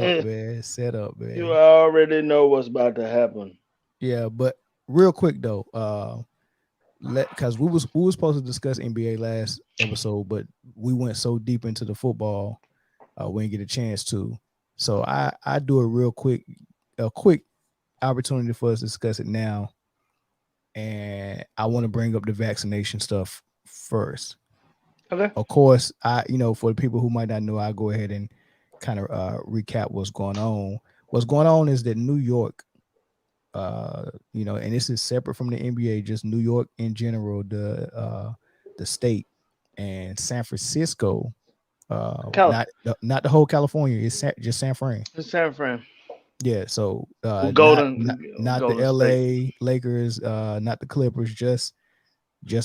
man. Set up, You man. already know what's about to happen. Yeah, but real quick though, because we was supposed to discuss NBA last episode, but we went so deep into the football, we didn't get a chance to. So I do a quick opportunity for us to discuss it now, and I want to bring up the vaccination stuff first. Okay. Of course, for the people who might not know, I'll go ahead and kind of recap what's going on. What's going on is that New York, and this is separate from the NBA, just New York in general, the state and San Francisco, Cal, not the whole California, it's just San Fran. it's San Fran. Yeah, so not the Golden State. LA Lakers, not the Clippers, just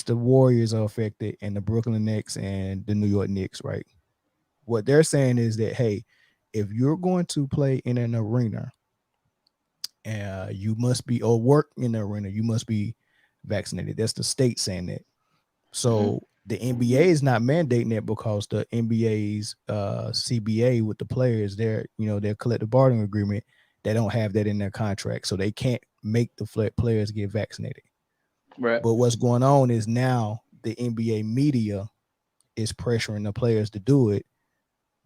the Warriors are affected and the Brooklyn Nets and the New York Knicks, right? What they're saying is that, hey, if you're going to play in an arena, you must be, or work in the arena, you must be vaccinated. That's the state saying that. Hmm. So the NBA is not mandating that because the NBA's CBA with the players, their collective bargaining agreement, they don't have that in their contract, so they can't make the players get vaccinated. Right. But what's going on is now the NBA media is pressuring the players to do it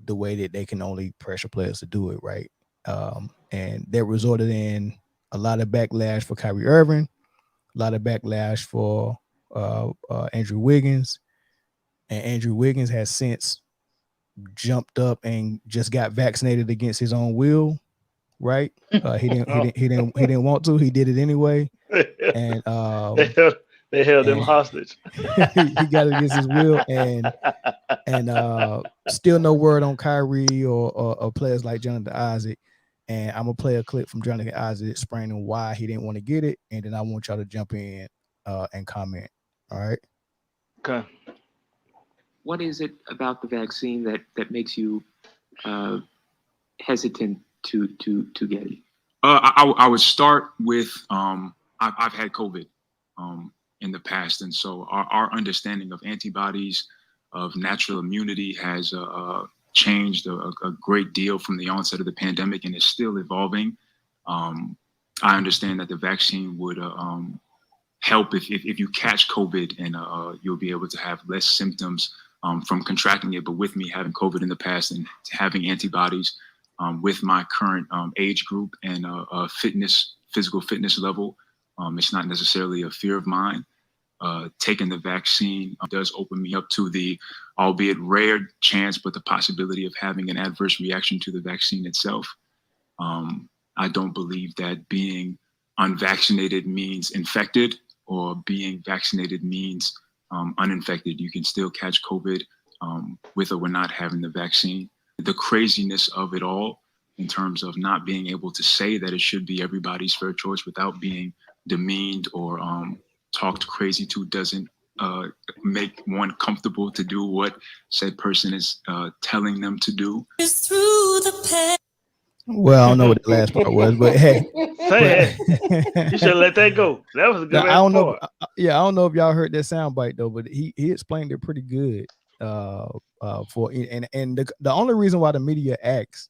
the way that they can only pressure players to do it, right? And that resulted in a lot of backlash for Kyrie Irving, a lot of backlash for Andrew Wiggins, and Andrew Wiggins has since jumped up and just got vaccinated against his own will, right? Oh. He didn't want to. He did it anyway, and they held, they held him and hostage. he got it against his will, and still no word on Kyrie or players like Jonathan Isaac. And I'm gonna play a clip from Jonathan Isaac explaining why he didn't want to get it, and then I want y'all to jump in and comment. All right. Okay. What is it about the vaccine that makes you uh, hesitant to get it? I would start with I've had COVID in the past, and so our understanding of antibodies, of natural immunity, has changed a great deal from the onset of the pandemic, and is still evolving. I understand that the vaccine would help if you catch COVID, and you'll be able to have less symptoms from contracting it. But with me having COVID in the past and having antibodies, with my current age group and physical fitness level, it's not necessarily a fear of mine. Taking the vaccine does open me up to the, albeit rare chance, but the possibility of having an adverse reaction to the vaccine itself. I don't believe that being unvaccinated means infected, or being vaccinated means uninfected. You can still catch COVID with or not having the vaccine. The craziness of it all, in terms of not being able to say that it should be everybody's fair choice without being demeaned or talked crazy to, doesn't make one comfortable to do what said person is telling them to do. Well, I don't know what the last part was, but hey, but Say, hey, you should let that go. That was a now, good ass part. I don't know if y'all heard that sound bite though, but he explained it pretty good. For and the only reason why the media acts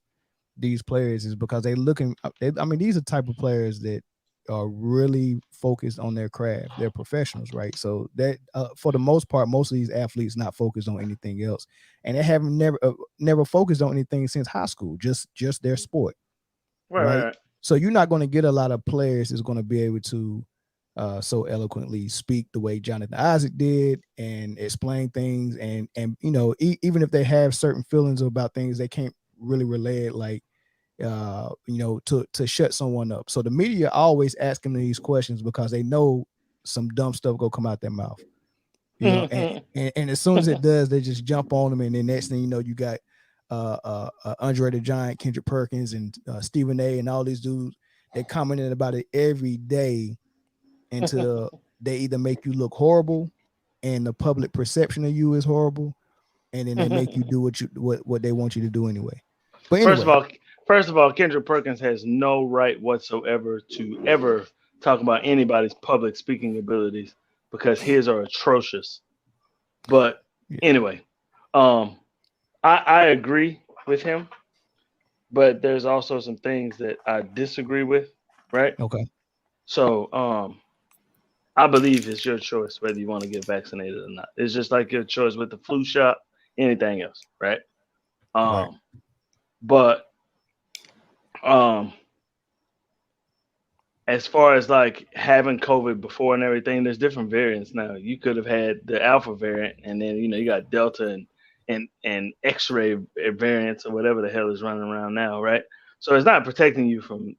these players is because I mean, these are type of players that are really focused on their craft. They're professionals, right? So that for the most part, most of these athletes not focused on anything else, and they haven't never focused on anything since high school, just their sport, Right, right, right? right. So you're not going to get a lot of players that's going to be able to so eloquently speak the way Jonathan Isaac did and explain things, and even if they have certain feelings about things, they can't really relay it like to shut someone up. So the media always asking these questions because they know some dumb stuff go come out their mouth. And as soon as it does, they just jump on them, and then next thing you know, you got Andre the Giant, Kendrick Perkins, and Stephen A. and all these dudes. They commenting about it every day until they either make you look horrible, and the public perception of you is horrible, and then they make you do what they want you to do anyway. But First of anyway, all, Kendrick Perkins has no right whatsoever to ever talk about anybody's public speaking abilities because his are atrocious. But yeah, anyway, um, I agree with him. but there's also some things that I disagree with, right? Okay. So, I believe it's your choice whether you want to get vaccinated or not. It's just like your choice with the flu shot, anything else, right? Right. But um, as far as like having COVID before and everything, there's different variants now. You could have had the Alpha variant, and then you got Delta and X-ray variants or whatever the hell is running around now, right? So it's not protecting you from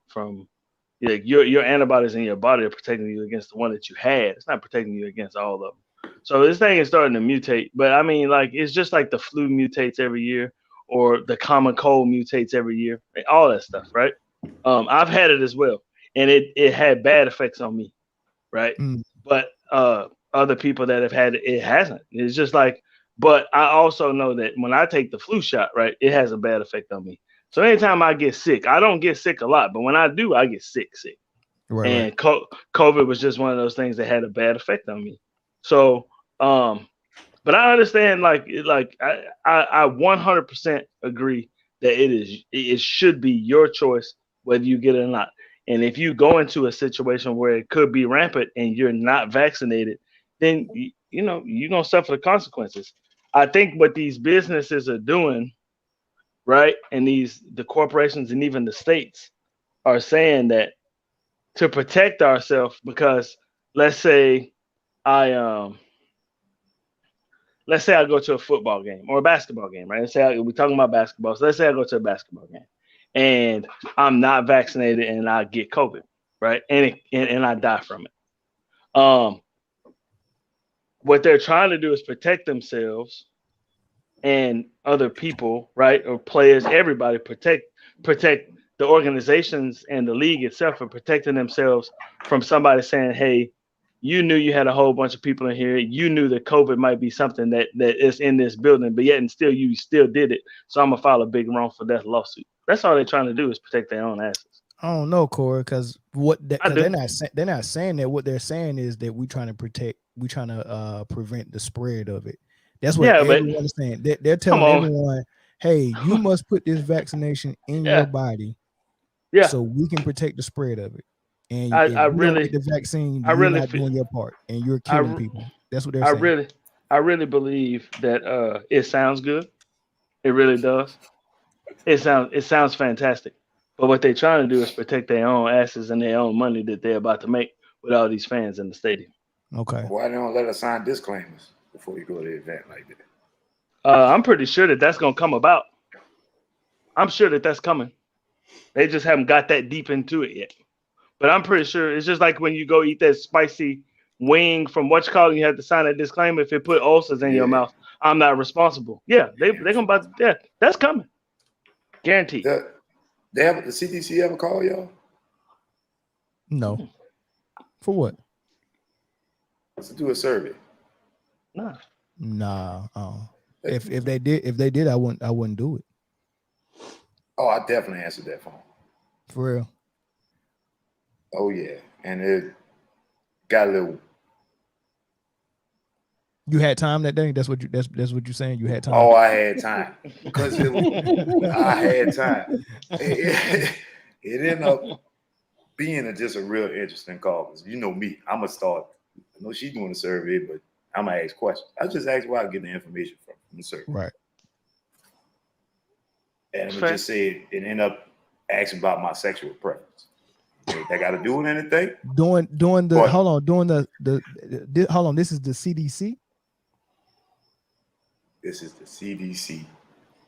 like your antibodies in your body are protecting you against the one that you had. It's not protecting you against all of them. So this thing is starting to mutate. But I mean, like it's just like the flu mutates every year, or the common cold mutates every year, right? All that stuff, right? I've had it as well, and it had bad effects on me, right? Mm. But other people that have had it, it hasn't. It's just like, but I also know that when I take the flu shot, right, it has a bad effect on me. So anytime I get sick, I don't get sick a lot, but when I do, I get sick. Right. And COVID was just one of those things that had a bad effect on me. So, but I understand, like I 100% agree that it should be your choice whether you get it or not. And if you go into a situation where it could be rampant and you're not vaccinated, then you're gonna suffer the consequences. I think what these businesses are doing, right, and the corporations and even the states are saying that to protect ourselves, because let's say I let's say I go to a football game or a basketball game, right? Let's say we're talking about basketball. So let's say I go to a basketball game and I'm not vaccinated and I get COVID, right? And I die from it. What they're trying to do is protect themselves and other people, right? Or players, everybody, protect the organizations and the league itself, and protecting themselves from somebody saying, hey, you knew you had a whole bunch of people in here. You knew that COVID might be something that is in this building, but yet and still you still did it. So I'm gonna file a big wrongful death lawsuit. That's all they're trying to do is protect their own asses. I don't know, Corey, because they're not saying that. What they're saying is that we're trying to prevent the spread of it. That's what everyone is saying. They're telling everyone, hey, you must put this vaccination in your body, so we can protect the spread of it. And if you don't get the vaccine, you're not doing your part, and you're killing people. That's what they're saying. I really believe that it sounds good. It really does. It sounds fantastic. But what they're trying to do is protect their own asses and their own money that they're about to make with all these fans in the stadium. Okay. Why don't let us sign disclaimers before you go to the event like that? I'm pretty sure that that's going to come about. I'm sure that that's coming. They just haven't got that deep into it yet. But I'm pretty sure it's just like when you go eat that spicy wing from what you call it, you have to sign a disclaimer. If it put ulcers in your mouth, I'm not responsible. Yeah, they're gonna that's coming. Guaranteed. The CDC ever call y'all? No. For what? To do a survey. Nah. If they did, I wouldn't do it. Oh, I definitely answered that phone. For real. Oh yeah, and it got a little. You had time that day. That's what you're saying. You had time. Oh, I had time because I had time. It ended up being just a real interesting call. Because you know me, I'm gonna start. I know she's doing a survey, but I'm gonna ask questions. I just asked where I get the information from the survey. Right. And it just said it ended up asking about my sexual preference. They got to do with anything? Doing the hold on. This is the CDC. This is the CDC.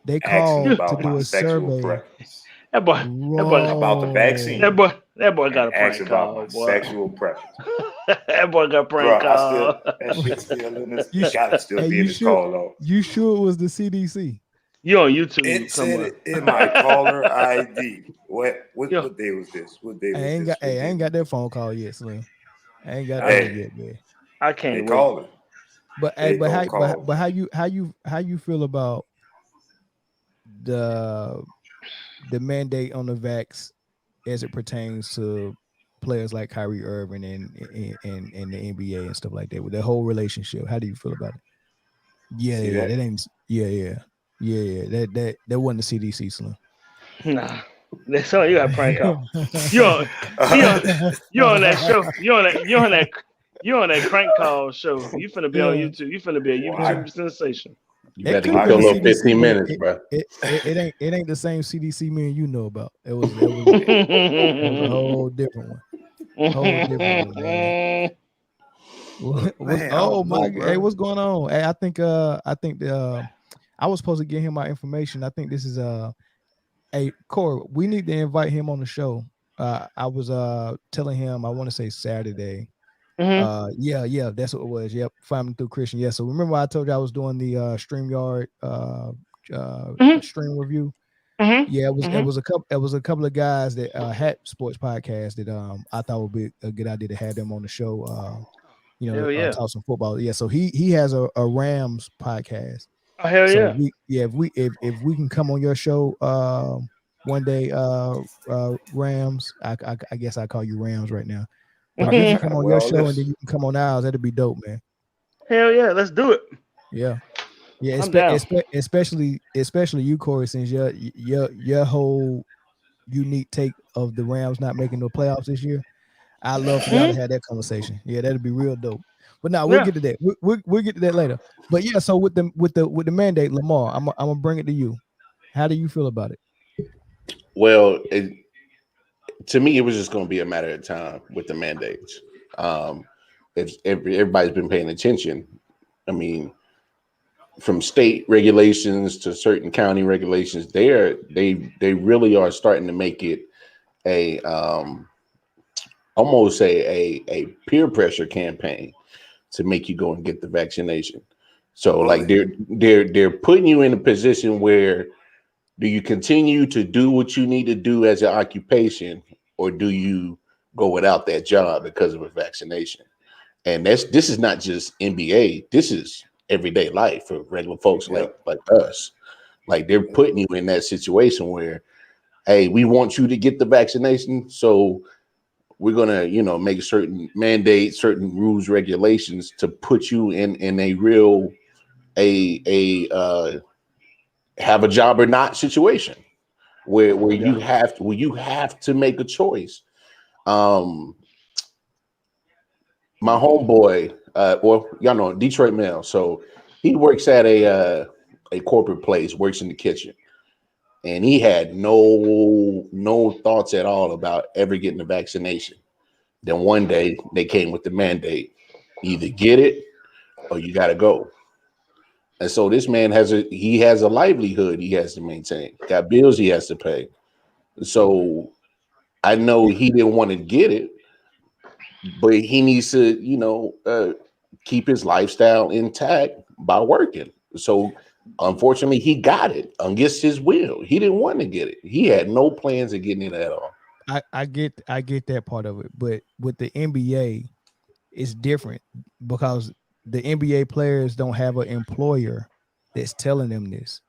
They called to do a survey. Preference. That boy about the vaccine. That boy got a prank call. About my sexual preference. That boy got a prank call. That shit's still in this. Got to still be in this call though. You sure it was the CDC? You on YouTube? It said it in my caller ID. What day was this? What day was this? I ain't got that phone call yet, Slim. I ain't got that yet, man. I can't call it. But how you feel about the mandate on the vax as it pertains to players like Kyrie Irving and the NBA and stuff like that, with their whole relationship? How do you feel about it? That wasn't the CDC, Slim. Nah, that's something you got to prank call. You on you on that show. You on that crank call show. You finna be on Yeah. YouTube. You finna be a YouTube sensation. You It better could get have your been little CDC, 15 but minutes, bro. it ain't the same CDC me and you know about. It was a whole different one. Whole different one, man. Man, I Oh don't my, know, hey, bro. what's going on? Hey, I think the I was supposed to get him my information. I think this is hey Corey, we need to invite him on the show. I was telling him, I want to say Saturday. Yeah, that's what it was. Yep, Finding Through Christian. Yeah. So remember I told you I was doing the StreamYard stream review. Yeah, it was a couple of guys that had sports podcasts that I thought would be a good idea to have them on the show. Hell yeah. Talk some football. Yeah, so he has a Rams podcast. Oh hell So yeah. if we can come on your show one day, Rams, I guess I call you Rams right now. But if we can come on your show and then you can come on ours, that'd be dope, man. Hell yeah, let's do it. Yeah. Yeah, I'm down. especially you, Corey, since your whole unique take of the Rams not making the playoffs this year. I'd love for y'all to have that conversation. Yeah, that'd be real dope. But now we'll get to that. We'll get to that later. But yeah, so with the mandate, Lamar, I'm gonna bring it to you. How do you feel about it? Well, to me, it was just going to be a matter of time with the mandates. If everybody's been paying attention, I mean, from state regulations to certain county regulations, they really are starting to make it a almost a peer pressure campaign to make you go and get the vaccination. So like they're putting you in a position where do you continue to do what you need to do as your occupation, or do you go without that job because of a vaccination? And this is not just NBA. This is everyday life for regular folks like us. Like they're putting you in that situation where, hey, we want you to get the vaccination, so we're gonna, make certain mandates, certain rules, regulations to put you in a real have a job or not situation where you have to make a choice. My homeboy, y'all know Detroit Mail, so he works at a corporate place, works in the kitchen, and he had no thoughts at all about ever getting a vaccination. Then one day they came with the mandate: either get it or you got to go. And so this man has a livelihood he has to maintain, got bills he has to pay. So I know he didn't want to get it, but he needs to, keep his lifestyle intact by working. So unfortunately, he got it against his will. He didn't want to get it. He had no plans of getting it at all. I get that part of it, but with the NBA, it's different because the NBA players don't have an employer that's telling them this.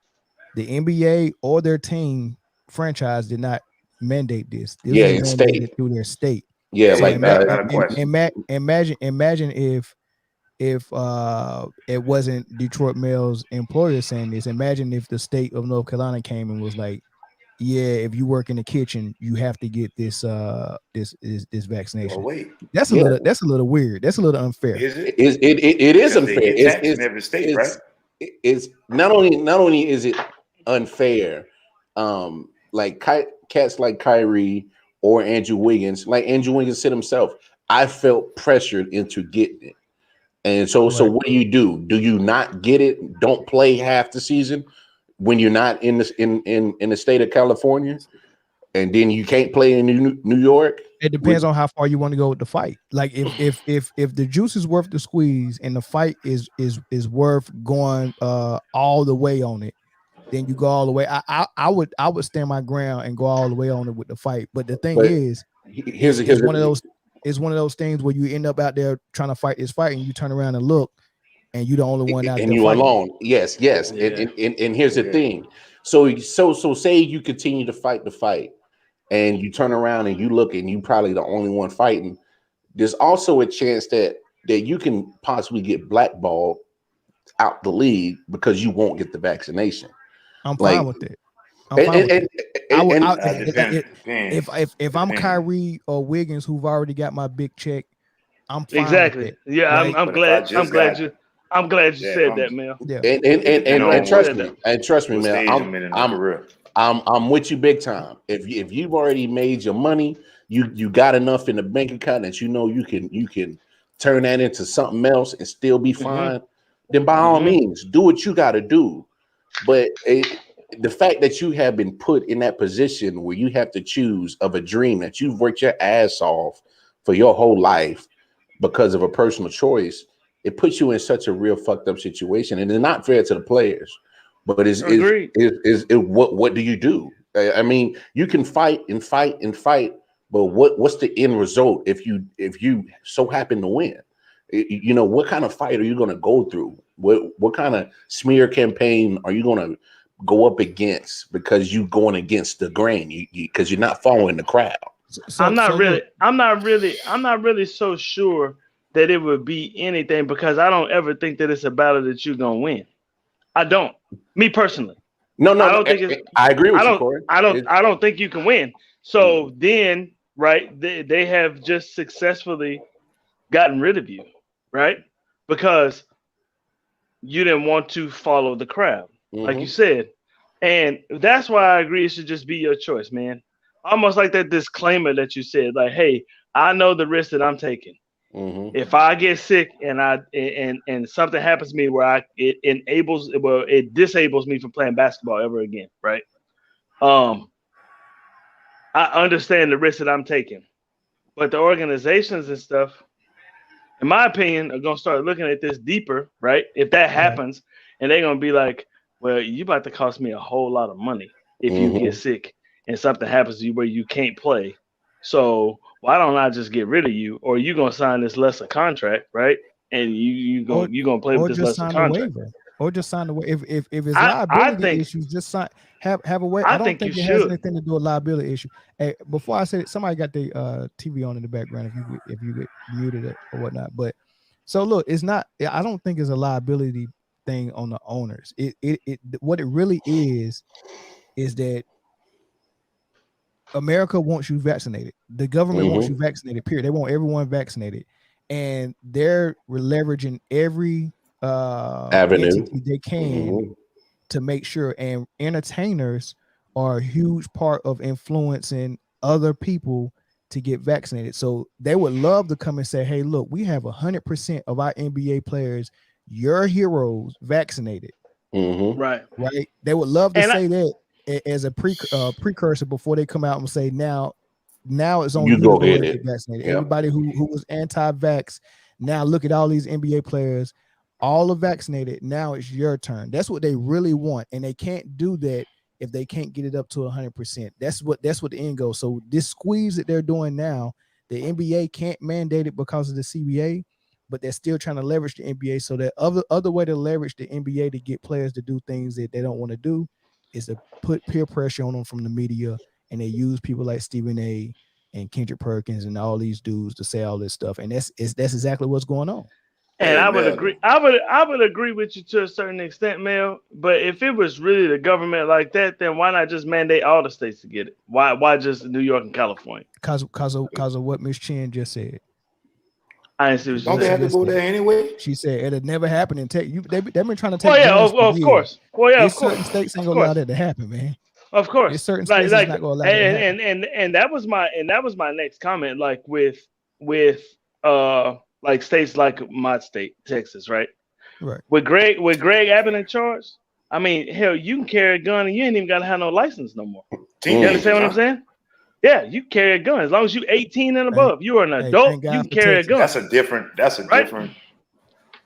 The NBA or their team franchise did not mandate this. This was mandated state through their state. Yeah, so like imagine if it wasn't Detroit Mail's employer saying this. Imagine if the state of North Carolina came and was like, yeah, if you work in the kitchen, you have to get this this vaccination. Oh, wait. That's a little weird. That's a little unfair. Is it? It is unfair. It's in every state, right? It's not only is it unfair, like cats like Kyrie or Andrew Wiggins, like Andrew Wiggins said himself, I felt pressured into getting it. And so what do? Do you not get it? Don't play half the season when you're not in the state of California, and then you can't play in New York? It depends on how far you want to go with the fight. Like if the juice is worth the squeeze and the fight is worth going all the way on it, then you go all the way. I would stand my ground and go all the way on it with the fight. But the thing is, it's one of those things where you end up out there trying to fight this fight and you turn around and look and you the only one out there. And you alone. Yes. Yeah. And here's the thing. So say you continue to fight the fight and you turn around and you look and you probably the only one fighting. There's also a chance that you can possibly get blackballed out the league because you won't get the vaccination. I'm fine with that. If I'm Kyrie or Wiggins, who've already got my big check, I'm fine exactly. with it, Yeah, right? I'm glad. I'm glad you said that, Mel. Yeah, and trust me, man. Career. I'm with you big time. If you've already made your money, you got enough in the bank account that you know you can turn that into something else and still be fine. Then by all means, do what you got to do. But the fact that you have been put in that position where you have to choose of a dream that you've worked your ass off for your whole life because of a personal choice, it puts you in such a real fucked up situation, and it's not fair to the players. But what do you do? I mean, you can fight and fight and fight, but what's the end result if you so happen to win? You know, what kind of fight are you going to go through? What kind of smear campaign are you going to go up against because you going against the grain? Because you're not following the crowd. I'm not really so sure that it would be anything, because I don't ever think that it's a battle that you're gonna win. I don't. Me personally. No, I don't think I agree with you, Corey. I don't think you can win. So then, right, they have just successfully gotten rid of you, right? Because you didn't want to follow the crowd, like you said. And that's why I agree it should just be your choice, man. Almost like that disclaimer that you said, like, hey, I know the risk that I'm taking. If I get sick and something happens to me where it disables me from playing basketball ever again, right? I understand the risk that I'm taking, but the organizations and stuff, in my opinion, are gonna start looking at this deeper, right? If that happens, and they're gonna be like, well, you about to cost me a whole lot of money if you get sick and something happens to you where you can't play. So why don't I just get rid of you, or you gonna sign this lesser contract, right? And you gonna play with this lesser contract, or just sign the waiver. If it's liability issues, just have a waiver. I don't think it has anything to do with liability issue. Hey, before I said it, somebody got the TV on in the background. If you get muted it or whatnot, but so look, it's not. I don't think it's a liability thing on the owners. What it really is that America wants you vaccinated. The government wants you vaccinated, period. They want everyone vaccinated. And they're leveraging every avenue they can to make sure. And entertainers are a huge part of influencing other people to get vaccinated. So they would love to come and say, hey, look, we have 100% of our NBA players, your heroes, vaccinated. Right. They would love to say that as a precursor before they come out and say, now it's on you to go ahead and get vaccinated. Yep. Everybody who was anti-vax, now look at all these NBA players, all are vaccinated. Now it's your turn. That's what they really want, and they can't do that if they can't get it up to 100%. That's what the end goes. So this squeeze that they're doing now, the NBA can't mandate it because of the CBA, but they're still trying to leverage the NBA. So that other way to leverage the NBA to get players to do things that they don't want to do is to put peer pressure on them from the media, and they use people like Stephen A. and Kendrick Perkins and all these dudes to say all this stuff, and that's exactly what's going on. And I would agree. I would agree with you to a certain extent, Mel. But if it was really the government like that, then why not just mandate all the states to get it? Why just New York and California? Because of what Ms. Chen just said. I didn't see what don't they have to go there anyway? She said it'll never happen in Texas. They've been trying to take. Oh yeah, of course. Well, yeah, of course. Certain states ain't gonna allow that to happen, man. Of course, there's certain states not gonna allow that to happen. And that was my next comment. Like with like states like my state, Texas, right? Right. With Greg Abbott in charge, I mean, hell, you can carry a gun and you ain't even gotta have no license no more. You understand what I'm saying? Yeah, you carry a gun as long as you're 18 and above. You are an adult. You can carry a gun. That's a different.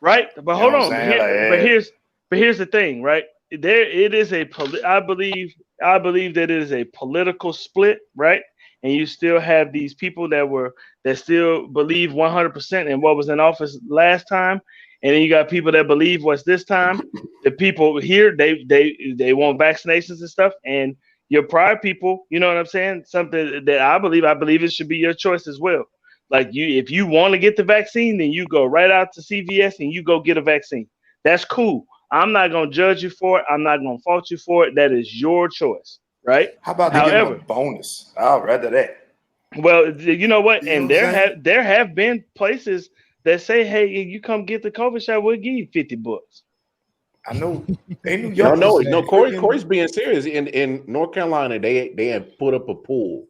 Right, but hold on. But here's the thing, right? It is I believe that it is a political split, right? And you still have these people that still believe 100% in what was in office last time, and then you got people that believe what's this time. The people here, they want vaccinations and stuff, and your prior people, you know what I'm saying? Something that I believe it should be your choice as well. Like if you want to get the vaccine, then you go right out to CVS and you go get a vaccine. That's cool. I'm not going to judge you for it. I'm not going to fault you for it. That is your choice, right? How about they give them a bonus? I'd rather that. Well, you know what? You know And what I'm saying? there have been places that say, "Hey, you come get the COVID shot, we'll give you $50." I know. They knew y'all. No. Corey's being serious. In North Carolina, they have put up a pool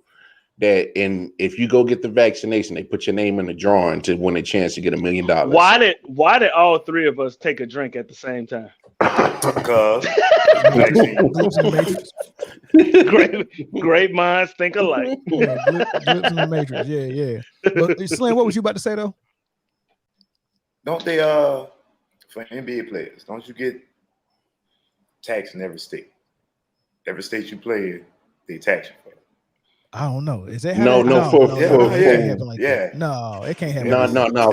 that if you go get the vaccination, they put your name in the drawing to win a chance to get $1 million. Why did all three of us take a drink at the same time? Because great minds think alike. Yeah, glimpse in the matrix. Yeah. But Slim, what was you about to say though? don't they for NBA players, don't you get taxed in every state? Every state you play in, they tax you for it. I don't know. Is that how No, that? No, it can't happen. No.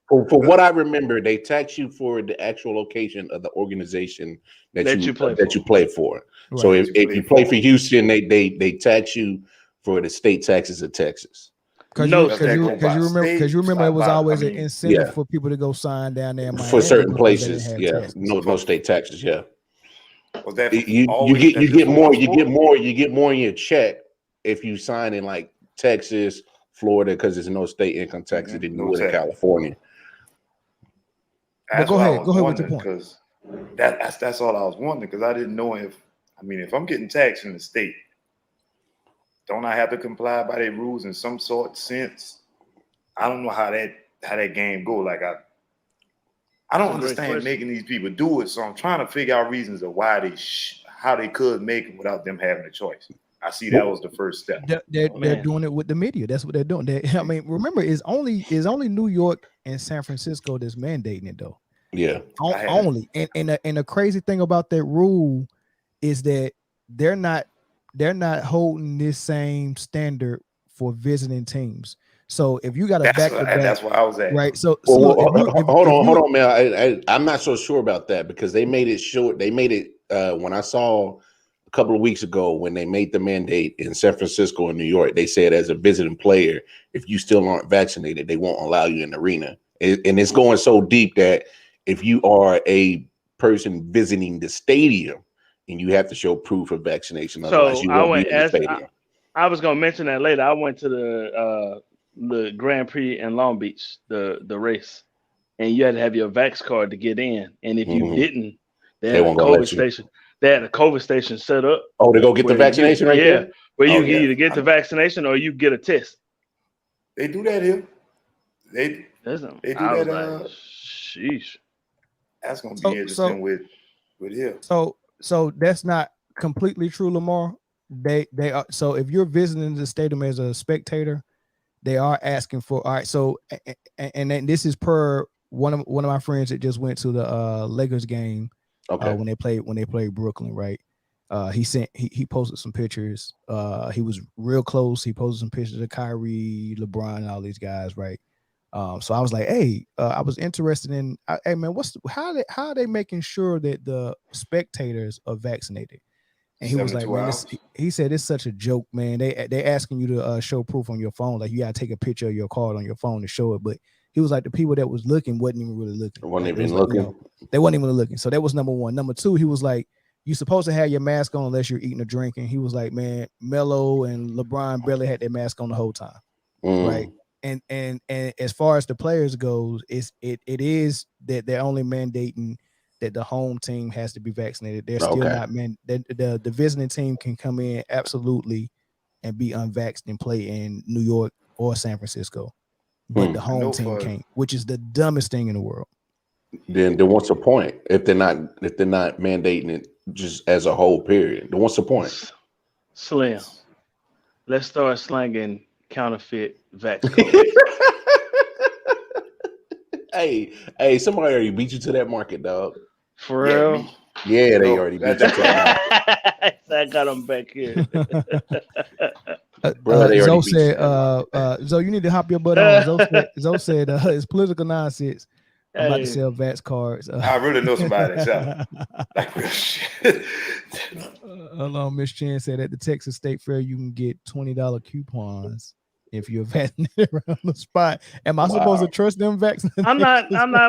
For what I remember, they tax you for the actual location of the organization that you play for. Right. So if you play for Houston, they tax you for the state taxes of Texas. Because you remember it was always an incentive for people to go sign down there in Miami for certain places. Yeah, no state taxes. Yeah, you get more in your check if you sign in like Texas, Florida, because there's no state income tax than you would in California. But go ahead with your point. Because that's all I was wondering, because I didn't know if I'm getting taxed in the state, don't I have to comply by their rules in some sort sense? I don't know how that game go. Like I don't understand making these people do it. So I'm trying to figure out reasons of why how they could make it without them having a choice. I see that was the first step. They're doing it with the media. That's what they're doing. Remember, it's only New York and San Francisco that's mandating it though. Yeah, only. And the crazy thing about that rule is that they're not holding this same standard for visiting teams. So if you got a back-to-back, that's where I was at. Right. So hold on, man. I'm not so sure about that because they made it short. They made it when I saw a couple of weeks ago when they made the mandate in San Francisco and New York. They said as a visiting player, if you still aren't vaccinated, they won't allow you in the arena. And it's going so deep that if you are a person visiting the stadium and you have to show proof of vaccination, otherwise you won't be in the stadium. I was going to mention that later. I went to the Grand Prix in Long Beach, the race, and you had to have your Vax card to get in. And if you didn't, they had a COVID station. They had a COVID station set up. Oh, to go get the vaccination right there? Where you either get the vaccination or you get a test. They do that here. They do that. Like, sheesh. That's going to be interesting with here. So that's not completely true, Lamar. They are. So if you're visiting the stadium as a spectator, they are asking for. All right. So and then this is per one of my friends that just went to the Lakers game. Okay. When they played Brooklyn, right? He posted some pictures. He was real close. He posted some pictures of Kyrie, LeBron, and all these guys, right? So I was like, hey, I was interested in, hey man, how are they making sure that the spectators are vaccinated? And he was like, man, he said it's such a joke, man. They asking you to show proof on your phone, like you gotta take a picture of your card on your phone to show it. But he was like, the people that was looking wasn't even really looking. They wasn't even looking. So that was number one. Number two, he was like, you're supposed to have your mask on unless you're eating or drinking. He was like, man, Melo and LeBron barely had their mask on the whole time, right? And as far as the players goes, it is that they're only mandating that the home team has to be vaccinated. They're still not the visiting team can come in absolutely and be unvaxxed and play in New York or San Francisco, but the home team can't, which is the dumbest thing in the world. Then what's the point if they're not mandating it just as a whole period? Then what's the point? Slim, let's start slanging counterfeit vax. Hey, somebody already beat you to that market, dog. For real? Yeah, they already beat you to that market. I got them back here. Zoe said, Zoe, you need to hop your butt on. Zoe said, it's political nonsense. I'm about to sell Vax cards. I really know somebody that's like real shit. Miss Chen said at the Texas State Fair you can get $20 coupons. if you're vaccinated around the spot. Am I supposed to trust them vaccinated? I'm not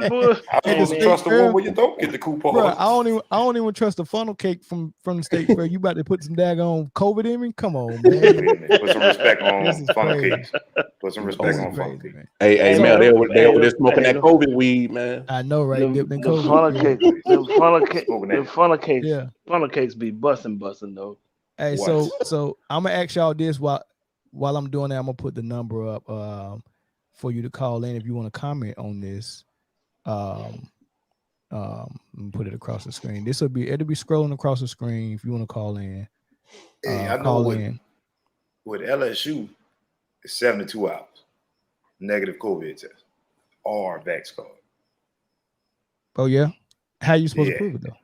bull. I Hey, don't man. trust the one where you don't get the coupon. Bro, I don't even trust the funnel cake from the state fair. You about to put some daggone COVID in me? Come on, man. Put some respect on This is funnel crazy. cakes. Put some respect on funnel Crazy, cakes. man. Hey, So- man, they were hey, smoking hey, that COVID weed, man. I know, right? Them Dipped in funnel COVID. cakes, them funnel cakes, Yeah. funnel cakes be busting though. Hey, What? so I'm gonna ask y'all this while I'm doing that. I'm gonna put the number up for you to call in if you want to comment on this. Put it across the screen. It'll be scrolling across the screen if you want to call in. Hey, I know Call in. with LSU, it's 72 hours. Negative COVID test. Or vax card. Oh yeah, how you supposed to Yeah. prove it though?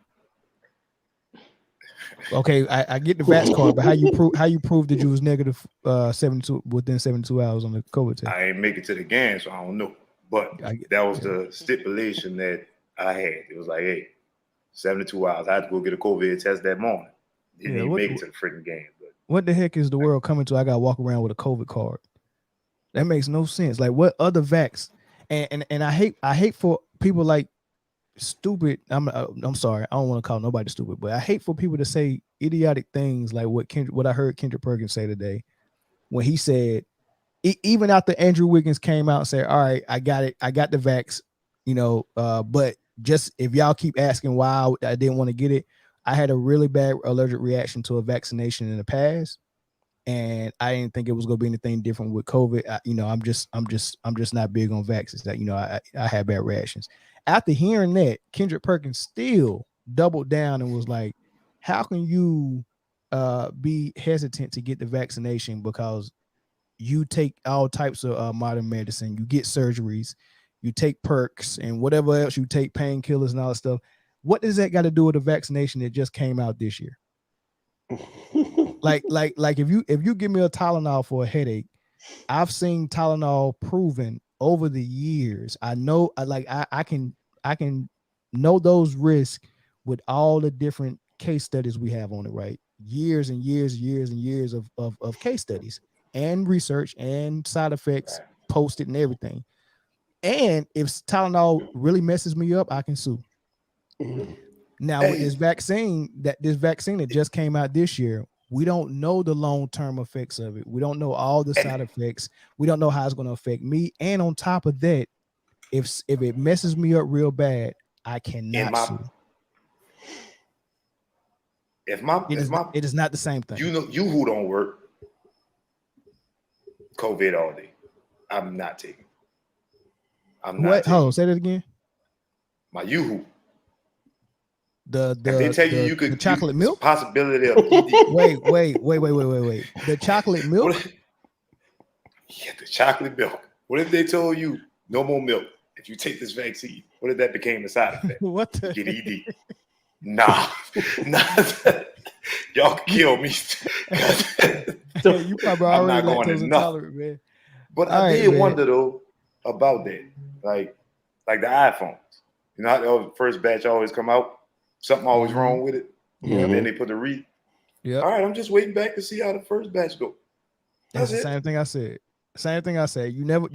Okay, I get the vax card, but how you prove that you was negative 72 within 72 hours on the COVID test? I ain't make it to the game, so I don't know. But that was the stipulation that I had. It was like, hey, 72 hours. I had to go get a COVID test that morning. Didn't even make it to the freaking game. But what the heck is the world coming to? I gotta walk around with a COVID card. That makes no sense. Like what other vax? And I hate for people like stupid. I'm sorry. I don't want to call nobody stupid, but I hate for people to say idiotic things like what I heard Kendrick Perkins say today when he said, even after Andrew Wiggins came out and said, all right, I got it. I got the vax, but just if y'all keep asking why I didn't want to get it, I had a really bad allergic reaction to a vaccination in the past. And I didn't think it was going to be anything different with COVID. I'm just not big on vaccines. That I had bad reactions. After hearing that, Kendrick Perkins still doubled down and was like, "How can you be hesitant to get the vaccination because you take all types of modern medicine, you get surgeries, you take perks and whatever else you take, painkillers and all that stuff. What does that got to do with a vaccination that just came out this year?" like if you give me a Tylenol for a headache, I've seen Tylenol proven over the years. I know I can know those risks with all the different case studies we have on it, right? Years and years of case studies and research and side effects posted and everything. And if Tylenol really messes me up, I can sue. Now with this vaccine that just came out this year, we don't know the long-term effects of it. We don't know all the side effects. We don't know how it's going to affect me. And on top of that, if it messes me up real bad, I cannot sue. It is not the same thing. You who don't work COVID all day. I'm not taking. Hold on, say that again. My Yoo-hoo. If they tell you could the chocolate milk possibility of ED. Wait. The chocolate milk? Yeah, the chocolate milk. What if they told you no more milk if you take this vaccine? What if that became a side effect? What the? You get ED. Nah. Y'all can kill me. You probably already lactose intolerant, man. But I did wonder though about that, like the iPhones. You know how the first batch always come out, something always wrong with it. Yeah. And then they put the read. Yeah. All right, I'm just waiting back to see how the first batch go. That's the same thing I said. You never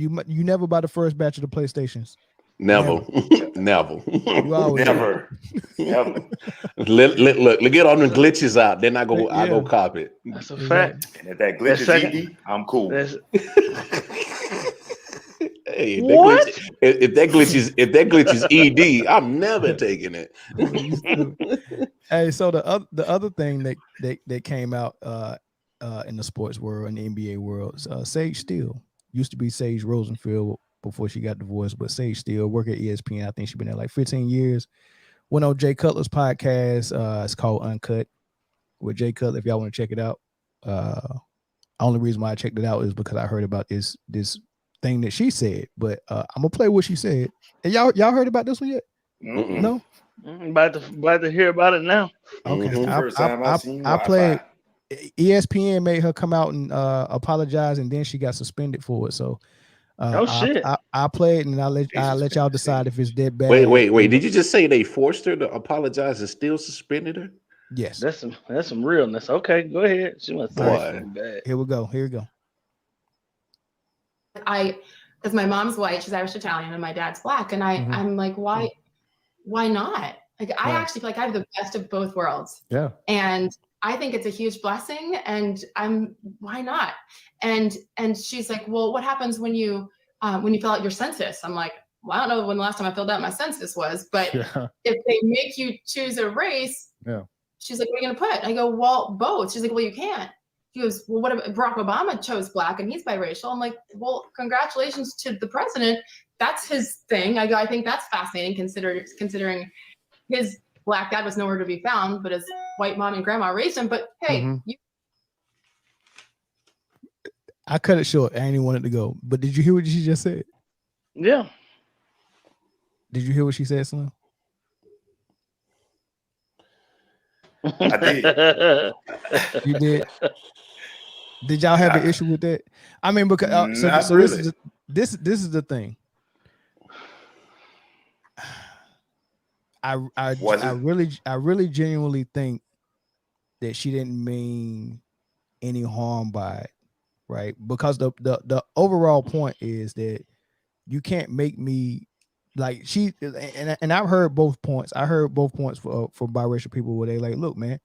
buy the first batch of the PlayStations. Never. You always never. Look, get all the glitches out. Then I go cop it. That's a fact. And if that glitch is ED, I'm cool. Hey, if that glitch is ED, I'm never taking it. Hey, so the other thing that came out in the sports world and the NBA world, Sage Steele used to be Sage Rosenfield before she got divorced, but Sage Steele worked at ESPN. I think she's been there like 15 years. Went on Jay Cutler's podcast. It's called Uncut with Jay Cutler. If y'all want to check it out, only reason why I checked it out is because I heard about this thing that she said. But I'm gonna play what she said. And y'all heard about this one yet? Mm-mm. No. I'm about to hear about it now. Okay. First time I seen I played. ESPN made her come out and apologize, and then she got suspended for it. So, shit! I played, and I'll let y'all decide if it's that bad. Wait! Did you just say they forced her to apologize and still suspended her? Yes. That's some realness. Okay, go ahead. She must say something bad. Here we go. because my mom's white, she's Irish Italian, and my dad's black, and I'm like, why not? Like, I actually feel like I have the best of both worlds. Yeah. And I think it's a huge blessing, and why not? And she's like, well, what happens when you fill out your census? I'm like, well, I don't know when the last time I filled out my census was, but if they make you choose a race, she's like, what are you gonna put? I go, well, both. She's like, well, you can't. She goes, well, what if Barack Obama chose black and he's biracial? I'm like, well, congratulations to the president. That's his thing. I go, I think that's fascinating, considering his black dad was nowhere to be found, but his white mom and grandma raised him. But hey, I cut it short. I didn't want it to go. But did you hear what she just said? Yeah. Did you hear what she said, Slim? I did. You did. Did y'all have an issue with that? I mean, because so really. this is the thing. I really genuinely think that she didn't mean any harm by it, right? Because the overall point is that you can't make me like she and I've heard both points. I heard both points for biracial people where they like, look, man,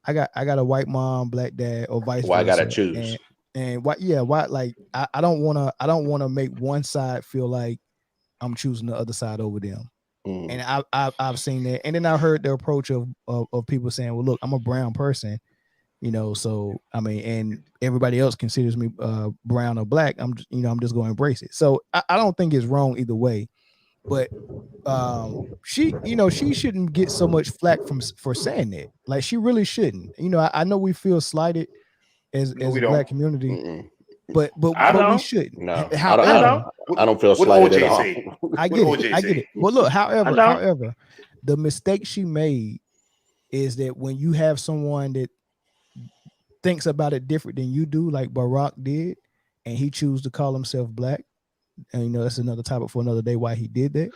I got a white mom, black dad, or vice versa. Why I gotta choose? And why like I don't wanna make one side feel like I'm choosing the other side over them. And I've seen that, and then I heard the approach of people saying, well, look, I'm a brown person, so I mean, and everybody else considers me brown or black. I'm just going to embrace it. So I don't think it's wrong either way, but she shouldn't get so much flack for saying that. Like, she really shouldn't. I know we feel slighted as a black community. But we shouldn't. No, however, I don't feel slighted at all. I get it. Well, look, however, the mistake she made is that when you have someone that thinks about it different than you do, like Barack did, and he chooses to call himself black, and that's another topic for another day why he did that.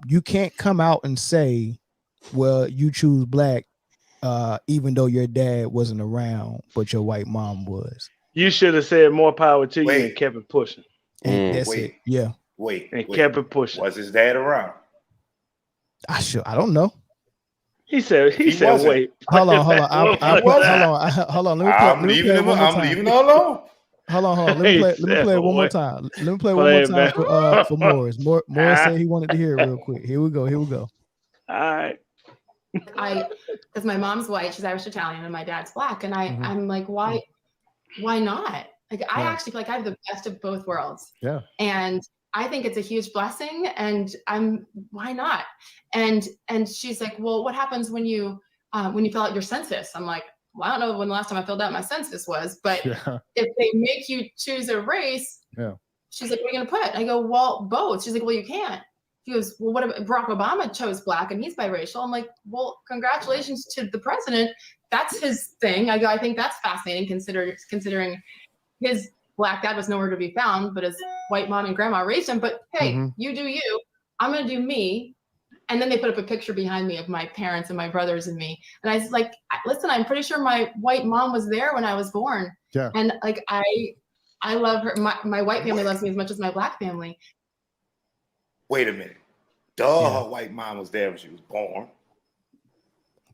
You can't come out and say, well, you choose black, even though your dad wasn't around, but your white mom was. You should have said more power to you and kept it pushing. And that's it. Yeah. Kept it pushing. Was his dad around? I don't know. He said, wait. Hold on. Hold on. I'm leaving her alone. Hold on. Let me play it one more time. Let me play it one more time for Morris. Morris said he wanted to hear it real quick. Here we go. All right. Because my mom's white, she's Irish Italian, and my dad's black, and I'm like, why not? Like, I actually feel like I have the best of both worlds. Yeah. And I think it's a huge blessing, and why not? And she's like, well, what happens when you fill out your census? I'm like, well, I don't know when the last time I filled out my census was, but if they make you choose a race, she's like, what are you gonna put? I go, well, both. She's like, well, you can't. She goes, well, what if Barack Obama chose black and he's biracial? I'm like, well, congratulations to the president. That's his thing. I go, I think that's fascinating, considering his black dad was nowhere to be found, but his white mom and grandma raised him. But hey, you do you. I'm going to do me. And then they put up a picture behind me of my parents and my brothers and me. And I was like, listen, I'm pretty sure my white mom was there when I was born. Yeah. And like, I love her. My white family loves me as much as my black family. Wait a minute. Her white mom was there when she was born.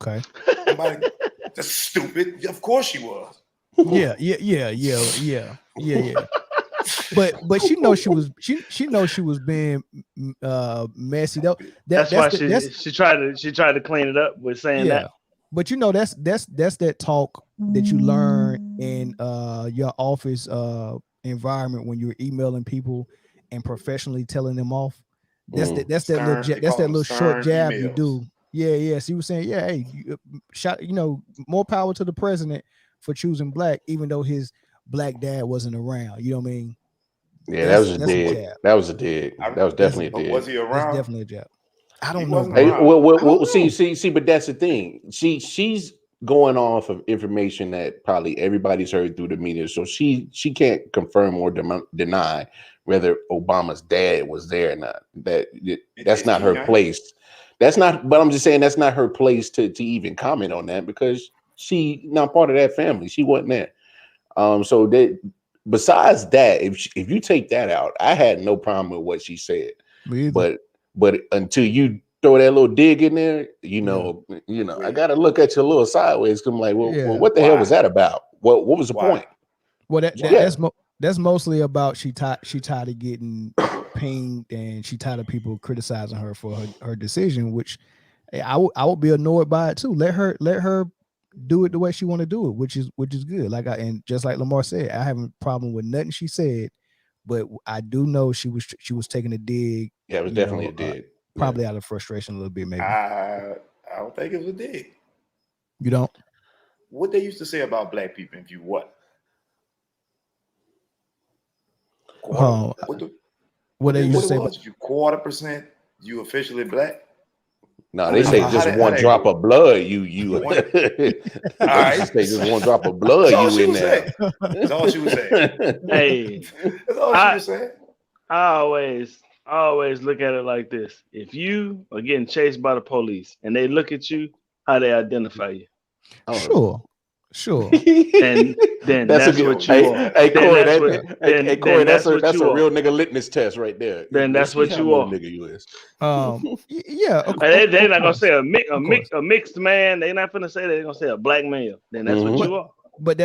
Okay. That's stupid. Of course she was. Yeah. But she knows she knows she was being messy though. That's why she tried to clean it up with saying that. But that's that talk that you learn in your office environment when you're emailing people and professionally telling them off. That's that little short jab emails you do. Yeah. So he was saying, hey, more power to the president for choosing black, even though his black dad wasn't around. You know what I mean? Yeah, that was a dig. That was a dig. That was definitely a dig. Was he around? That's definitely a jab. I don't know. Hey, well, see, but that's the thing. She's going off of information that probably everybody's heard through the media, so she can't confirm or deny whether Obama's dad was there or not. That's not her place. But I'm just saying that's not her place to even comment on that because she not part of that family. She wasn't there. So besides that, if you take that out, I had no problem with what she said. But until you throw that little dig in there, I got to look at you a little sideways. I'm like, well, what the hell was that about? What was the point? Well, that's mostly about she tired of getting pinged, and she tired of people criticizing her for her decision, which I would be annoyed by it too. Let her do it the way she want to do it, which is good. And just like Lamar said, I have a problem with nothing she said, but I do know she was taking a dig. Yeah, it was definitely a dig. Probably out of frustration a little bit, maybe. I don't think it was a dig. You don't? What they used to say about black people, if you what? What they used to say? If you 1/4%, you officially black. No, they say just one drop of blood. You. All right. They just one drop of blood. You in there. That's all she was saying. Hey, that's all she was saying. I always look at it like this: if you are getting chased by the police and they look at you, how they identify you? Sure. And then that's what you are. Hey, Corey, that's a real nigga litmus test right there. Then that's what you are. Nigga you is. Yeah. They're not gonna say a mixed man. They're not gonna say that. They're gonna say a black male. Then that's what you are. But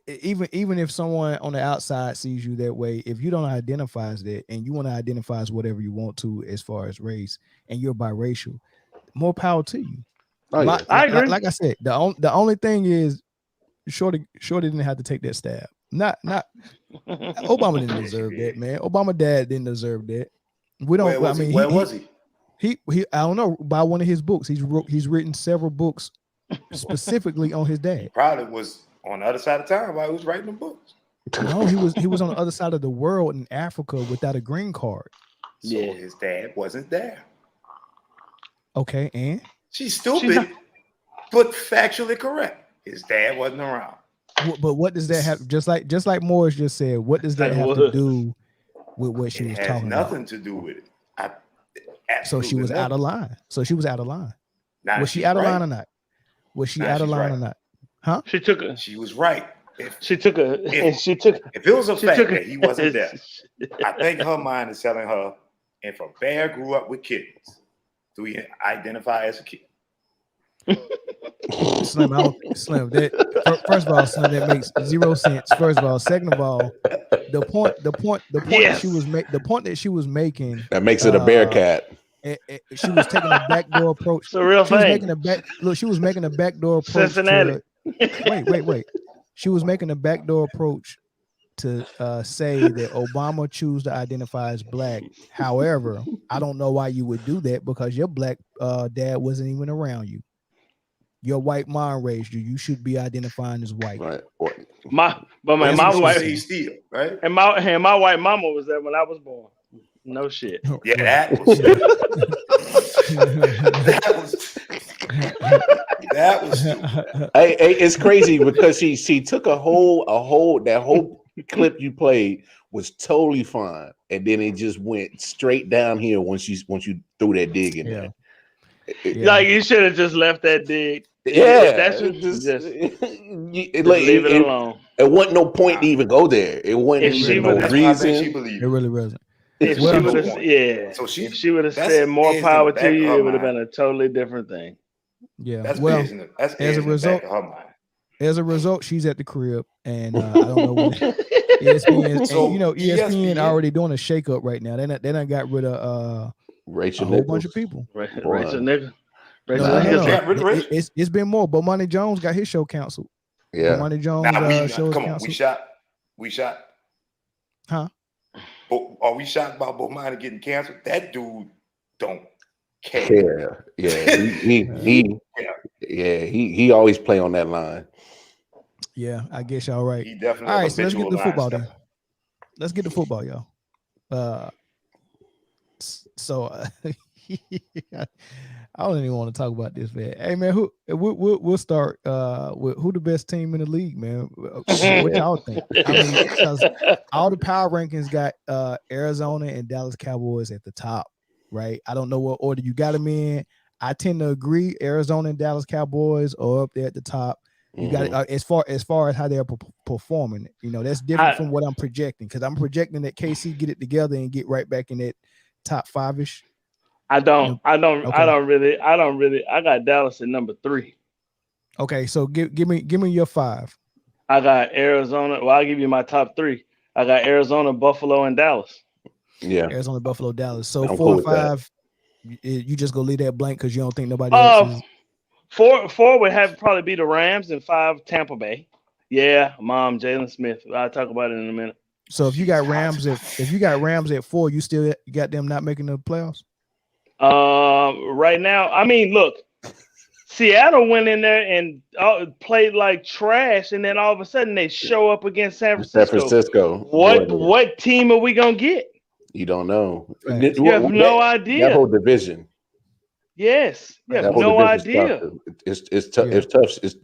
even if someone on the outside sees you that way, if you don't identify as that and you want to identify as whatever you want to as far as race, and you're biracial, more power to you. I agree. Like I said, the only thing is Shorty didn't have to take that stab. Not Obama didn't deserve that, man. Obama dad didn't deserve that. We don't. Where was he? He I don't know, by one of his books. He's written several books specifically on his dad. Probably was on the other side of town while he was writing the books. No, he was on the other side of the world in Africa without a green card. So his dad wasn't there. Okay, and she's stupid, but factually correct. His dad wasn't around. But what does that have? Just like Morris just said, what does that have to do with what she was talking about? Nothing to do with it. So she was out of line. Was she out of line or not? Was she out of line or not? Huh? She was right. If it was a fact that he wasn't there, I think her mind is telling her, if a bear grew up with kittens, do we identify as a kid? Slim, first of all, Slim, that makes zero sense. First of all, second of all, the point that she was making that makes it a bear cat. She was taking a backdoor approach. It's a real thing. She was making a backdoor approach. Cincinnati. Wait. She was making a backdoor approach to say that Obama choose to identify as black. However, I don't know why you would do that, because your black dad wasn't even around you. Your white mom raised you. You should be identifying as white. Right. My wife Steele, right? And my white mama was there when I was born. No shit. Yeah, that was stupid. Hey, it's crazy because she took that whole clip you played was totally fine, and then it just went straight down here once you threw that dig in there. Like you should have just left that dig. Yeah, that's what just leave it alone. It wasn't no point to even go there. It wasn't even no reason. It really wasn't. If she would have said more power to you, it would have been a totally different thing. Yeah. That's as a result, she's at the crib, and I don't know what ESPN. ESPN already doing a shakeup right now. They not got rid of Rachel a whole bunch of people. Rachel nigga. It's been more. But Money Jones got his show canceled. Yeah, Money Jones show canceled. We shot. Huh? Are we shocked about Bomani getting canceled? That dude don't care. He always play on that line. Yeah, I guess y'all right. He definitely. All right, so let's get to football then. Let's get to football, y'all. I don't even want to talk about this, man. Hey, man, we'll start with who the best team in the league, man. What y'all think? I mean, because all the power rankings got Arizona and Dallas Cowboys at the top, right? I don't know what order you got them in. I tend to agree. Arizona and Dallas Cowboys are up there at the top. You got it as far as how they're performing. You know, that's different from what I'm projecting, because I'm projecting that KC get it together and get right back in that top 5-ish. I don't really. I got Dallas at number 3. Okay, so give me your 5. I got Arizona. Well, I'll give you my top 3. I got Arizona, Buffalo, and Dallas. Yeah, Arizona, Buffalo, Dallas. So I'm 4 cool and with 5, you just gonna leave that blank because you don't think nobody else is. 4 would have probably be the Rams, and 5 Tampa Bay. Yeah, Mom, Jalen Smith. I'll talk about it in a minute. So if you got Rams at 4, you still got them not making the playoffs? Right now, I mean, look, Seattle went in there and played like trash, and then all of a sudden they show up against San Francisco. What team are we gonna get? You don't know. Right. You have no idea. That whole division. Yes, you have no idea. It's tough. Yeah.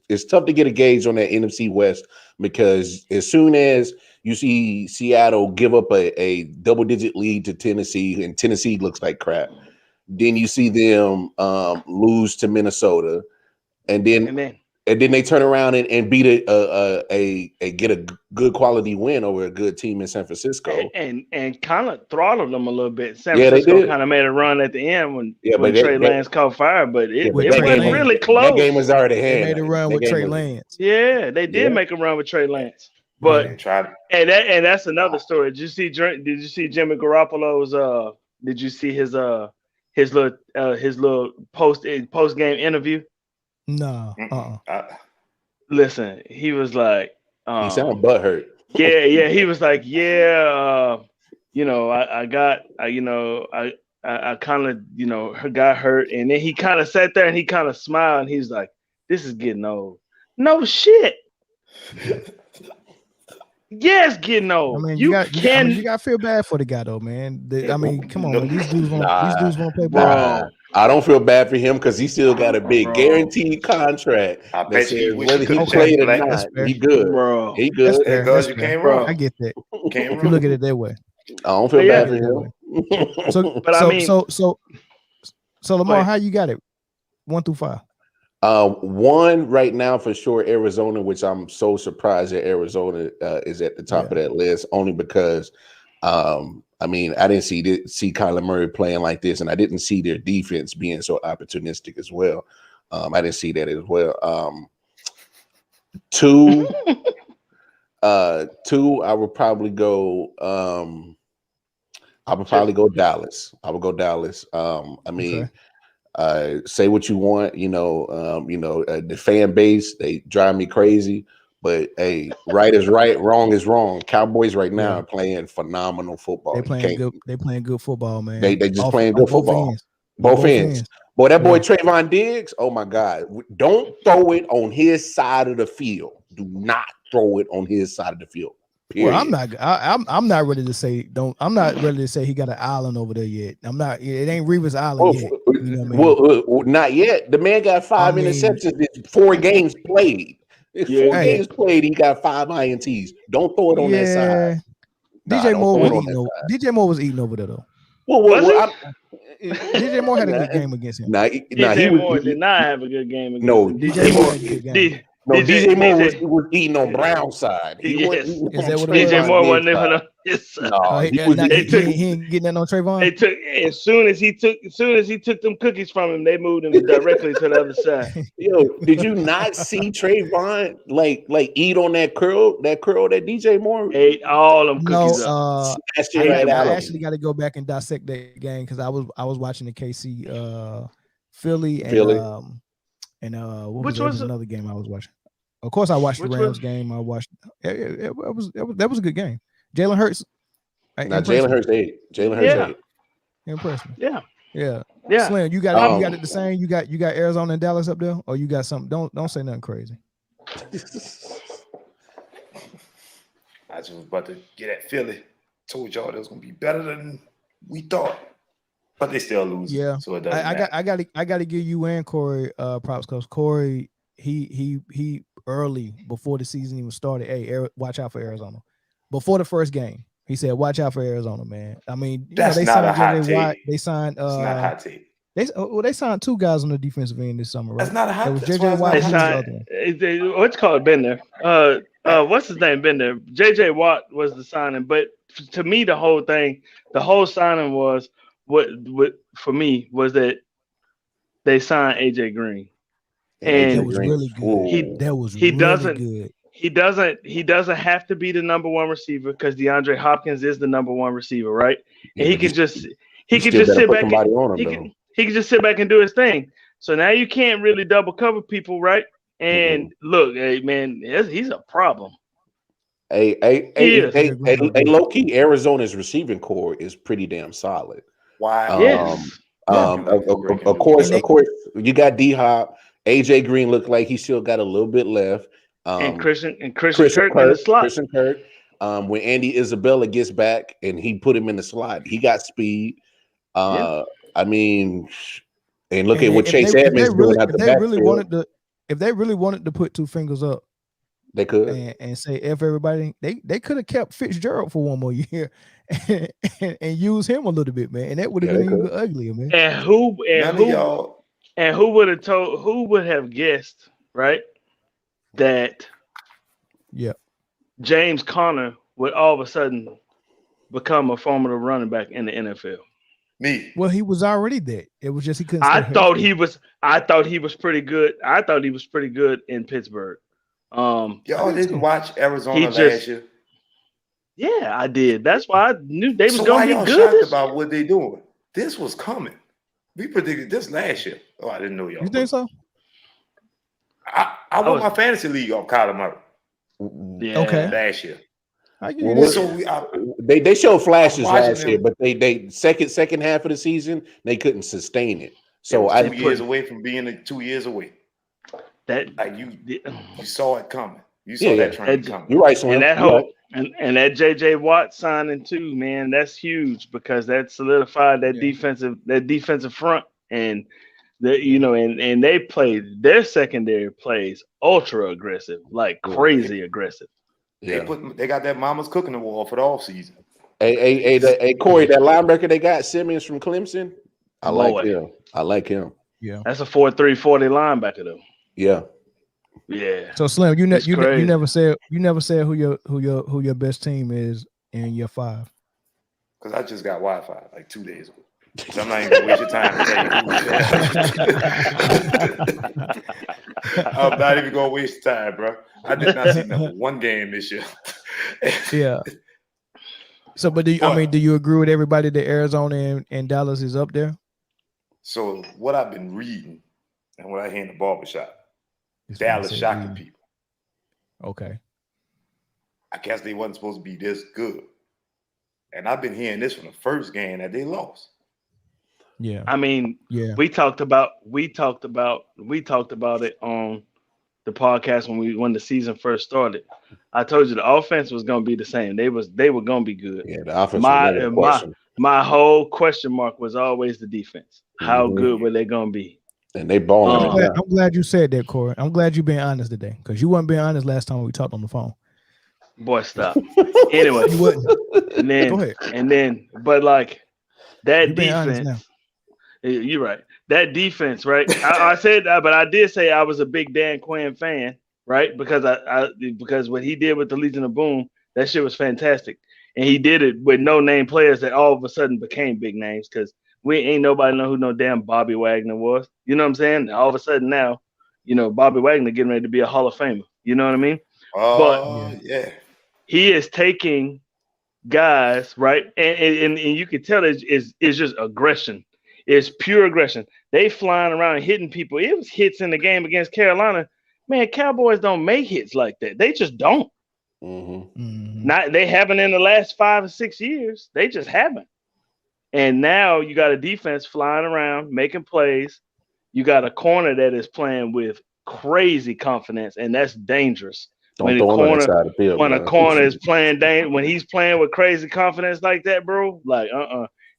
It's tough to get a gauge on that NFC West, because as soon as you see Seattle give up a double-digit lead to Tennessee, and Tennessee looks like crap, then you see them lose to Minnesota, and then they turn around and beat get a good quality win over a good team in San Francisco, and kind of throttled them a little bit. San Francisco kind of made a run at the end when Trey Lance caught fire, but it was really close. That game was already handed. They made a run with Trey Lance. Yeah, they did make a run with Trey Lance, but and that's another story. Did you see Jimmy Garoppolo's? Did you see his little post game interview? No. Listen, he was like, he sounded butthurt. Yeah. He was like, I kind of, got hurt, and then he kind of sat there and he kind of smiled, and he's like, "This is getting old." No shit. Yes, getting old. I mean, you got to feel bad for the guy though, man. Come on, these dudes want to play ball. I don't feel bad for him because he still got a big guaranteed contract. I bet you whether he played or not, he good. Bro. He good. Because you can't run. I get that. If you look at it that way. I don't feel bad for him. So Lamar, how you got it? 1 through 5. 1 right now for sure, Arizona, which I'm so surprised that Arizona is at the top of that list, only because I didn't see Kyler Murray playing like this, and I didn't see their defense being so opportunistic as well. I didn't see that as well. 2, I would probably go. Dallas. I would go Dallas. Say what you want, the fan base, they drive me crazy, but hey, right is right, wrong is wrong. Cowboys right now are playing phenomenal football. They playing good football, man. They just playing good football. Both ends. Boy, that boy Trayvon Diggs, oh my God. Don't throw it on his side of the field. Do not throw it on his side of the field. Period. Well, I'm not ready to say I'm not ready to say he got an island over there yet. I'm not. It ain't Revis Island yet. You know what I mean? Well, not yet. The man got 5 interceptions in 4 games played. 4 games played. He got 5 INTs. Don't throw it on that side. DJ Moore was eating over there though. DJ Moore had a good game against him. DJ Moore did not have a good game against him. DJ Moore had a good game. No, DJ Moore was eating on Brown's side. Is that what DJ Moore wasn't even on his side. No, he ain't getting that on Trayvon. They took as soon as he took them cookies from him, they moved him directly to the other side. Yo, did you not see Trayvon like eat on that curl that DJ Moore ate all them cookies? I actually got to go back and dissect that game because I was watching the KC Philly. And what was another game I was watching? Of course, I watched the Rams game. I watched that was a good game. Jalen Hurts. Jalen Hurts 8. Jalen Hurts 8. Impressed me. Yeah. Slim, you got it the same. You got Arizona and Dallas up there, or you got something? Don't say nothing crazy. I just was about to get at Philly. Told y'all it was gonna be better than we thought. But they still lose. Yeah. So it doesn't matter. I got to give you and Corey props because Corey he early before the season even started. Hey, watch out for Arizona. Before the first game, he said, "Watch out for Arizona, man." I mean, that's they not signed a hot take. They signed. It's not a hot take. They signed 2 guys on the defensive end this summer, right? That's not a hot. That was That's JJ why Watt. it's not They a hot Who's take. the other one? what's called been there. What's his name been there? JJ Watt was the signing, but to me, the whole signing was what for me was that they signed AJ Green, AJ That was Green. really good. That was he really doesn't good. he doesn't have to be the number one receiver because DeAndre Hopkins is the number one receiver, right? Yeah, And he but can just still better sit put back somebody and on him, he though. can just sit back and do his thing. So now you can't really double cover people, right? And look, hey man, he's a problem. Hey, He is. low key, Arizona's receiving core is pretty damn solid. Why? Yes. Of course, you got D Hop. AJ Green looked like he still got a little bit left. And Christian Kirk in the slot. Christian Kirk. When Andy Isabella gets back and he put him in the slot, he got speed. I mean, and look at what Chase Edmonds doing at the backfield. If they really wanted to put 2 fingers up, they could and say F everybody, they could have kept Fitzgerald for 1 more year and use him a little bit, man. And that would have been even uglier, man. And who would have guessed, right? That James Conner would all of a sudden become a formidable running back in the NFL. Me. Well, he was already there. It was just he couldn't. I thought he was pretty good. I thought he was pretty good in Pittsburgh. Y'all didn't watch Arizona last year? Yeah, I did. That's why I knew they was going to be good. Shocked about what they doing? This was coming. We predicted this last year. Oh, I didn't know y'all. You think so? I won my fantasy league off Kyler Murray. Yeah. Okay. Last year. They showed flashes last year, but they second half of the season they couldn't sustain it. So 2 years away from being 2 years away. That you saw it coming. You saw that trend coming. You're right, Slim. And that and that JJ Watt signing too, man, that's huge because that solidified that defensive front and and they played their secondary plays ultra aggressive, like crazy aggressive. Yeah. They got that mama's cooking the wall for the off season. Hey, Corey, that linebacker they got, Simmons from Clemson. I like him. Yeah, that's a 4.3 40 linebacker though. Yeah. So Slim, you never said who your best team is in year 5. Because I just got Wi-Fi like 2 days ago. So I'm not even gonna waste your time to tell you who. I'm not even gonna waste time, bro. I did not see number 1 game this year. Yeah. So, but do you agree with everybody that Arizona and Dallas is up there? So what I've been reading and what I hear in the barbershop, Dallas shocking people. Okay. I guess they wasn't supposed to be this good. And I've been hearing this from the first game that they lost. Yeah. I mean, we talked about it on the podcast when the season first started. I told you the offense was going to be the same. They were going to be good. Yeah, the offense. My whole question mark was always the defense. How good were they going to be? And they balling. I'm glad you said that, Corey. I'm glad you being honest today because you weren't being honest last time we talked on the phone. Boy, stop. Anyway, you wouldn't. And then, go ahead. And then, but like that you defense. You're right. That defense, right? I said that, but I did say I was a big Dan Quinn fan, right? Because because what he did with the Legion of Boom, that shit was fantastic, and he did it with no name players that all of a sudden became big names because we ain't nobody know who no damn Bobby Wagner was. You know what I'm saying? All of a sudden now, Bobby Wagner getting ready to be a Hall of Famer. You know what I mean? But he is taking guys, right? And you can tell it's just aggression. It's pure aggression. They flying around and hitting people. It was hits in the game against Carolina. Man, Cowboys don't make hits like that. They just don't. They haven't in the last 5 or 6 years. They just haven't. And now you got a defense flying around, making plays. You got a corner that is playing with crazy confidence, and that's dangerous. When a corner is playing, when he's playing with crazy confidence like that, bro, like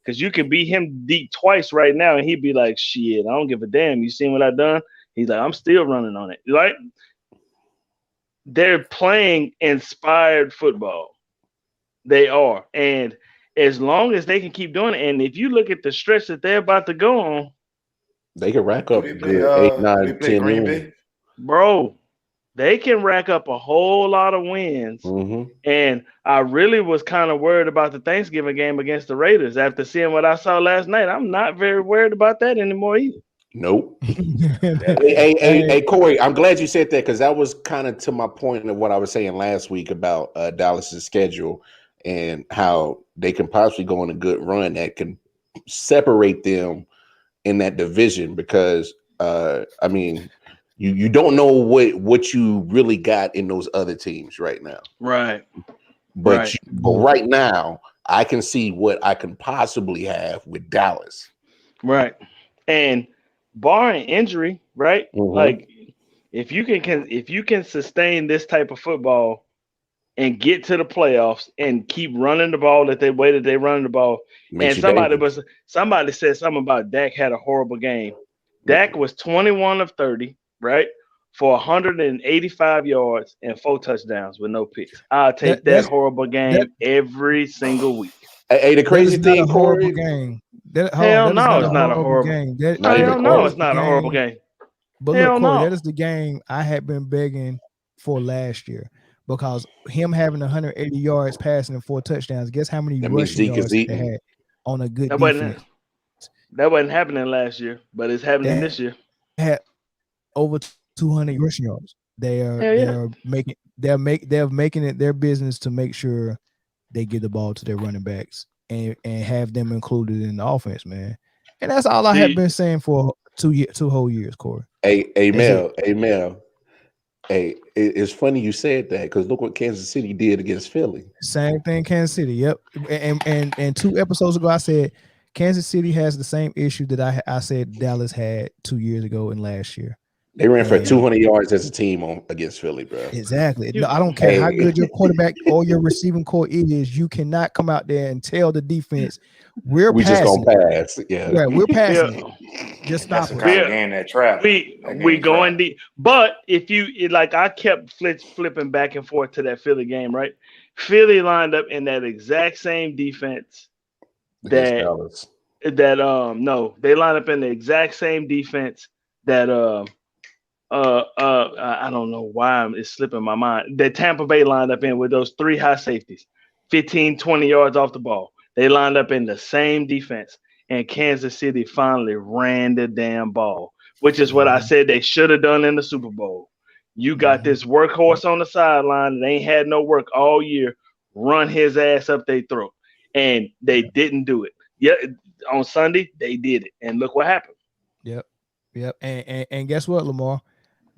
because you can beat him deep twice right now, and he'd be like, "Shit, I don't give a damn. You seen what I done?" He's like, "I'm still running on it." Right? They're playing inspired football. They are, and as long as they can keep doing it, and if you look at the stretch that they're about to go on, They can rack up They play, good 8, they 9, play 10 Green wins. Bay. Bro, they can rack up a whole lot of wins. Mm-hmm. And I really was kind of worried about the Thanksgiving game against the Raiders. After seeing what I saw last night, I'm not very worried about that anymore either. Nope. Hey, Corey, I'm glad you said that because that was kind of to my point of what I was saying last week about Dallas's schedule and how they can possibly go on a good run that can separate them in that division because I mean you don't know what you really got in those other teams right now. Right. But right now I can see what I can possibly have with Dallas. Right. And barring injury, right? Mm-hmm. Like if you can sustain this type of football and get to the playoffs and keep running the ball that they run the ball. Makes And somebody said something about Dak had a horrible game. Dak was 21 of 30, right? For 185 yards and 4 touchdowns with no picks. I'll take that horrible game every single week. Hey, the crazy thing, Corey. Game. Hell no, it's not a horrible game. Hell no, it's not a horrible game. But look, Corey, that is the game I had been begging for last year because him having 180 yards passing and 4 touchdowns. Guess how many rushing yards they had on a good defense? That wasn't happening last year, but it's happening this year. Had over 200 rushing yards. They're making it their business to make sure they get the ball to their running backs and have them included in the offense, man. And that's all I have been saying for 2 whole years, Corey. Hey, Mel. Hey, it's funny you said that because look what Kansas City did against Philly. Same thing, Kansas City. Yep. And 2 episodes ago, I said Kansas City has the same issue that I said Dallas had 2 years ago and last year. They ran for 200 yards as a team against Philly, bro. Exactly. No, I don't care how good your quarterback or your receiving core is. You cannot come out there and tell the defense we're just gonna pass. Yeah, we're passing it. Just stop it. Kind of game that trap. We going deep. But if you like, I kept flipping back and forth to that Philly game, right? Philly lined up in that exact same defense they lined up in the exact same defense that I don't know why it's slipping my mind. That Tampa Bay lined up in with those 3 high safeties, 15, 20 yards off the ball. They lined up in the same defense, and Kansas City finally ran the damn ball, which is what I said they should have done in the Super Bowl. You got this workhorse on the sideline that ain't had no work all year. Run his ass up their throat, and they didn't do it. Yeah, on Sunday they did it, and look what happened. Yep. And guess what, Lamar?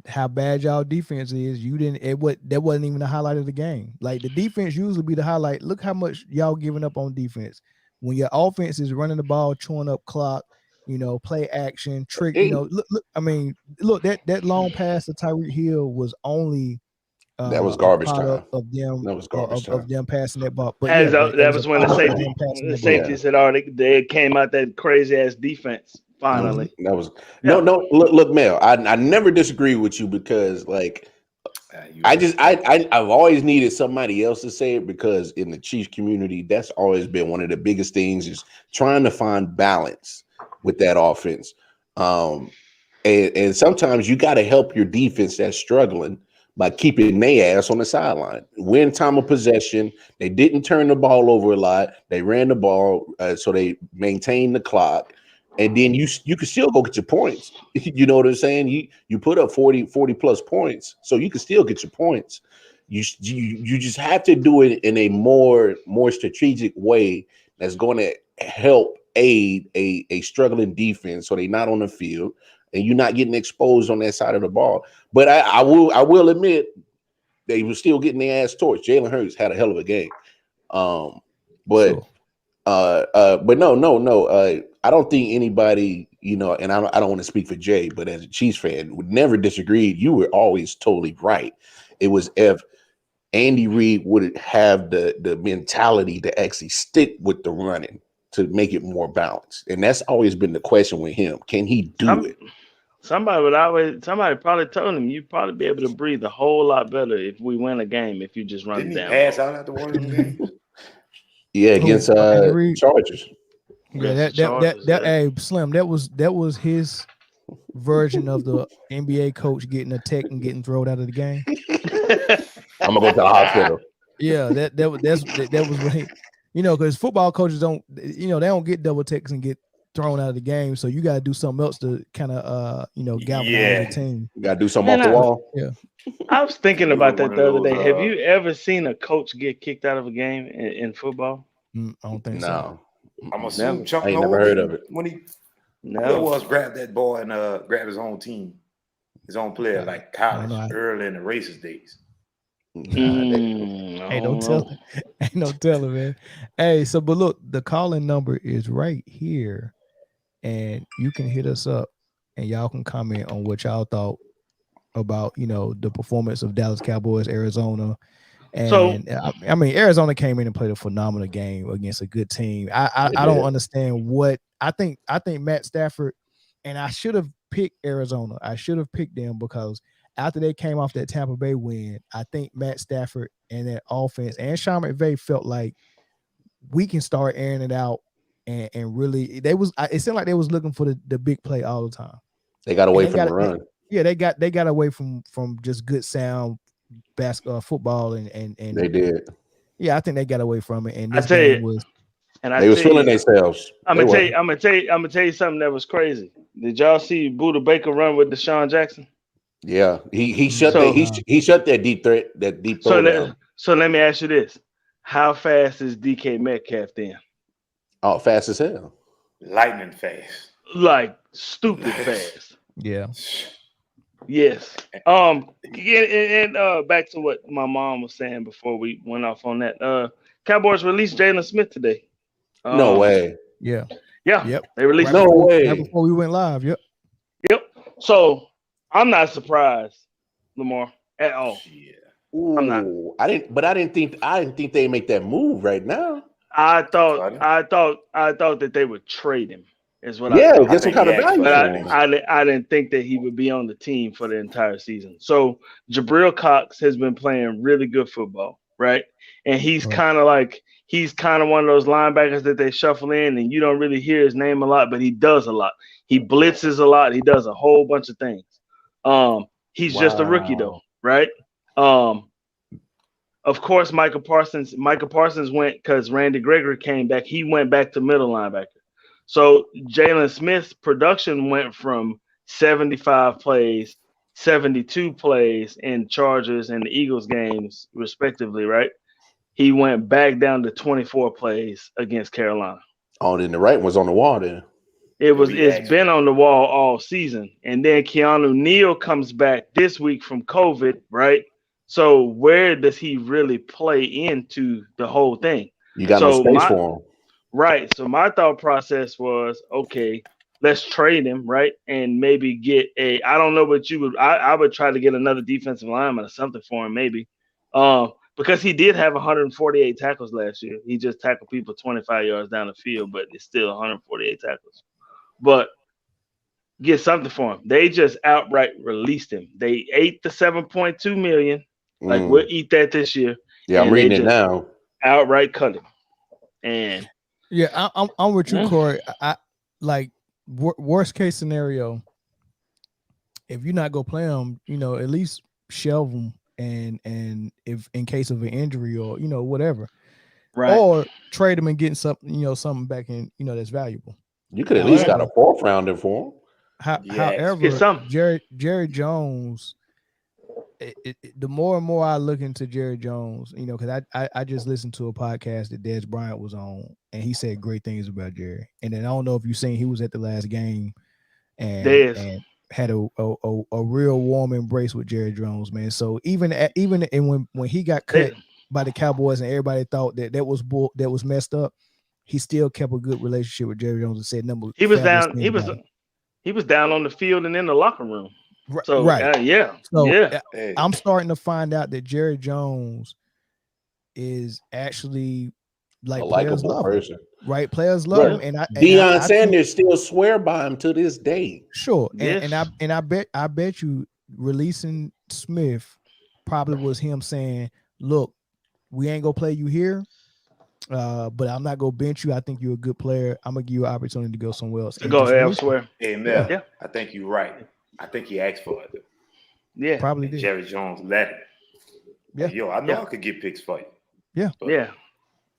How bad y'all defense is. That wasn't even the highlight of the game. Like the defense usually be the highlight. Look how much y'all giving up on defense. When your offense is running the ball, chewing up clock, play action, trick, look, that long pass to Tyreek Hill was only that was garbage time of them. That was garbage time of them passing that ball. But that was when the safety said, "Oh, they came out that crazy ass defense." Finally, that was no. Look, Mel. I never disagree with you because, like, I've always needed somebody else to say it because in the Chiefs community, that's always been one of the biggest things is trying to find balance with that offense. And sometimes you got to help your defense that's struggling by keeping their ass on the sideline. Win time of possession. They didn't turn the ball over a lot. They ran the ball, so they maintained the clock. And then you can still go get your points. You know what I'm saying? You put up 40 plus points, so you can still get your points. You just have to do it in a more strategic way that's going to help aid a struggling defense, so they're not on the field and you're not getting exposed on that side of the ball. But I will admit they were still getting their ass torched. Jalen Hurts had a hell of a game, but no. I don't think anybody, and I don't want to speak for Jay, but as a Chiefs fan, would never disagree. You were always totally right. It was if Andy Reid would have the mentality to actually stick with the running to make it more balanced. And that's always been the question with him. Can he do it? Somebody probably told him you'd probably be able to breathe a whole lot better if we win a game if you just run Didn't it down. He pass out after one of them games? Yeah, against Chargers. Yeah, that Slim, that was his version of the NBA coach getting a tech and getting thrown out of the game? I'm gonna go to the hospital. Yeah, that was what he, because football coaches don't, they don't get double techs and get thrown out of the game. So you got to do something else to kind of, galvanize the team. You gotta do something off the wall. Yeah. I was thinking You about were that one the of other day. those, Have you ever seen a coach get kicked out of a game in football? I don't think so. No, I'm assuming Chuck I ain't never Noll heard of it. when he No. was grabbed that ball and grabbed his own team, his own player, like college, early in the racist days. Ain't no telling, man. Hey, but look, the calling number is right here, and you can hit us up, and y'all can comment on what y'all thought about the performance of Dallas Cowboys, Arizona. And I mean, Arizona came in and played a phenomenal game against a good team. I don't understand what I think Matt Stafford, and I should have picked Arizona. I should have picked them because after they came off that Tampa Bay win, I think Matt Stafford and that offense and Sean McVay felt like we can start airing it out and really it seemed like they was looking for the big play all the time. They got away from the run. They got away from just good sound basketball, football, and they did. Yeah, I think they got away from it. And this game was, and they was feeling themselves. I'm gonna tell you something that was crazy. Did y'all see Buda Baker run with Deshaun Jackson? Yeah, he shut that deep threat, that deep throw down. So let me ask you this: how fast is DK Metcalf then? Oh, fast as hell, lightning fast, like stupid fast. Yeah. Yes. And back to what my mom was saying before we went off on that. Cowboys released Jalon Smith today. No way. Yeah. Yep. They released no way. Right before we went live. Yep. So I'm not surprised, Lamar, at all. Yeah. Ooh, I'm not. I didn't think they'd make that move right now. I thought that they would trade him. Is what I thought. Get some kind of value. But I didn't think that he would be on the team for the entire season. So Jabril Cox has been playing really good football, right? And he's kind of one of those linebackers that they shuffle in, and you don't really hear his name a lot, but he does a lot. He blitzes a lot. He does a whole bunch of things. He's just a rookie though, right? Of course, Micah Parsons went because Randy Gregory came back. He went back to middle linebacker. So Jalon Smith's production went from 75 plays, 72 plays in Chargers and the Eagles games, respectively, right? He went back down to 24 plays against Carolina. Oh, then the right was on the wall then. It's been on the wall all season. And then Keanu Neal comes back this week from COVID, right? So where does he really play into the whole thing? You got no space for him. Right. So my thought process was, okay, let's trade him, right? And maybe get I don't know what you would, I would try to get another defensive lineman or something for him, maybe. Because he did have 148 tackles last year. He just tackled people 25 yards down the field, but it's still 148 tackles. But get something for him. They just outright released him. They ate the $7.2 million. Like, we'll eat that this year. Yeah, I'm reading it now. Outright cut him. And yeah, I'm with you, Corey. I like worst case scenario. If you're not gonna play him, at least shelve him, and if in case of an injury or whatever, right? Or trade him and get something back in that's valuable. You could at least got a 4th rounder for him. However, Jerry Jones. The more and more I look into Jerry Jones, because I just listened to a podcast that Dez Bryant was on, and he said great things about Jerry. And then I don't know if you've seen, he was at the last game and had a real warm embrace with Jerry Jones, man. So even when he got cut by the Cowboys and everybody thought that was messed up, he still kept a good relationship with Jerry Jones and said he was down on the field and in the locker room. So, right. I'm starting to find out that Jerry Jones is actually like a likable person, right? Players love him, and Deion Sanders still swear by him to this day. Sure, and I bet you releasing Smith probably was him saying, "Look, we ain't gonna play you here, But I'm not gonna bench you. I think you're a good player. I'm gonna give you an opportunity to go somewhere else. To go elsewhere. Hey, Mel, I think you're right. I think he asked for it. Yeah, probably did. Jerry Jones let him. Yeah. Yo, I know I could get picks for you. Yeah. But yeah.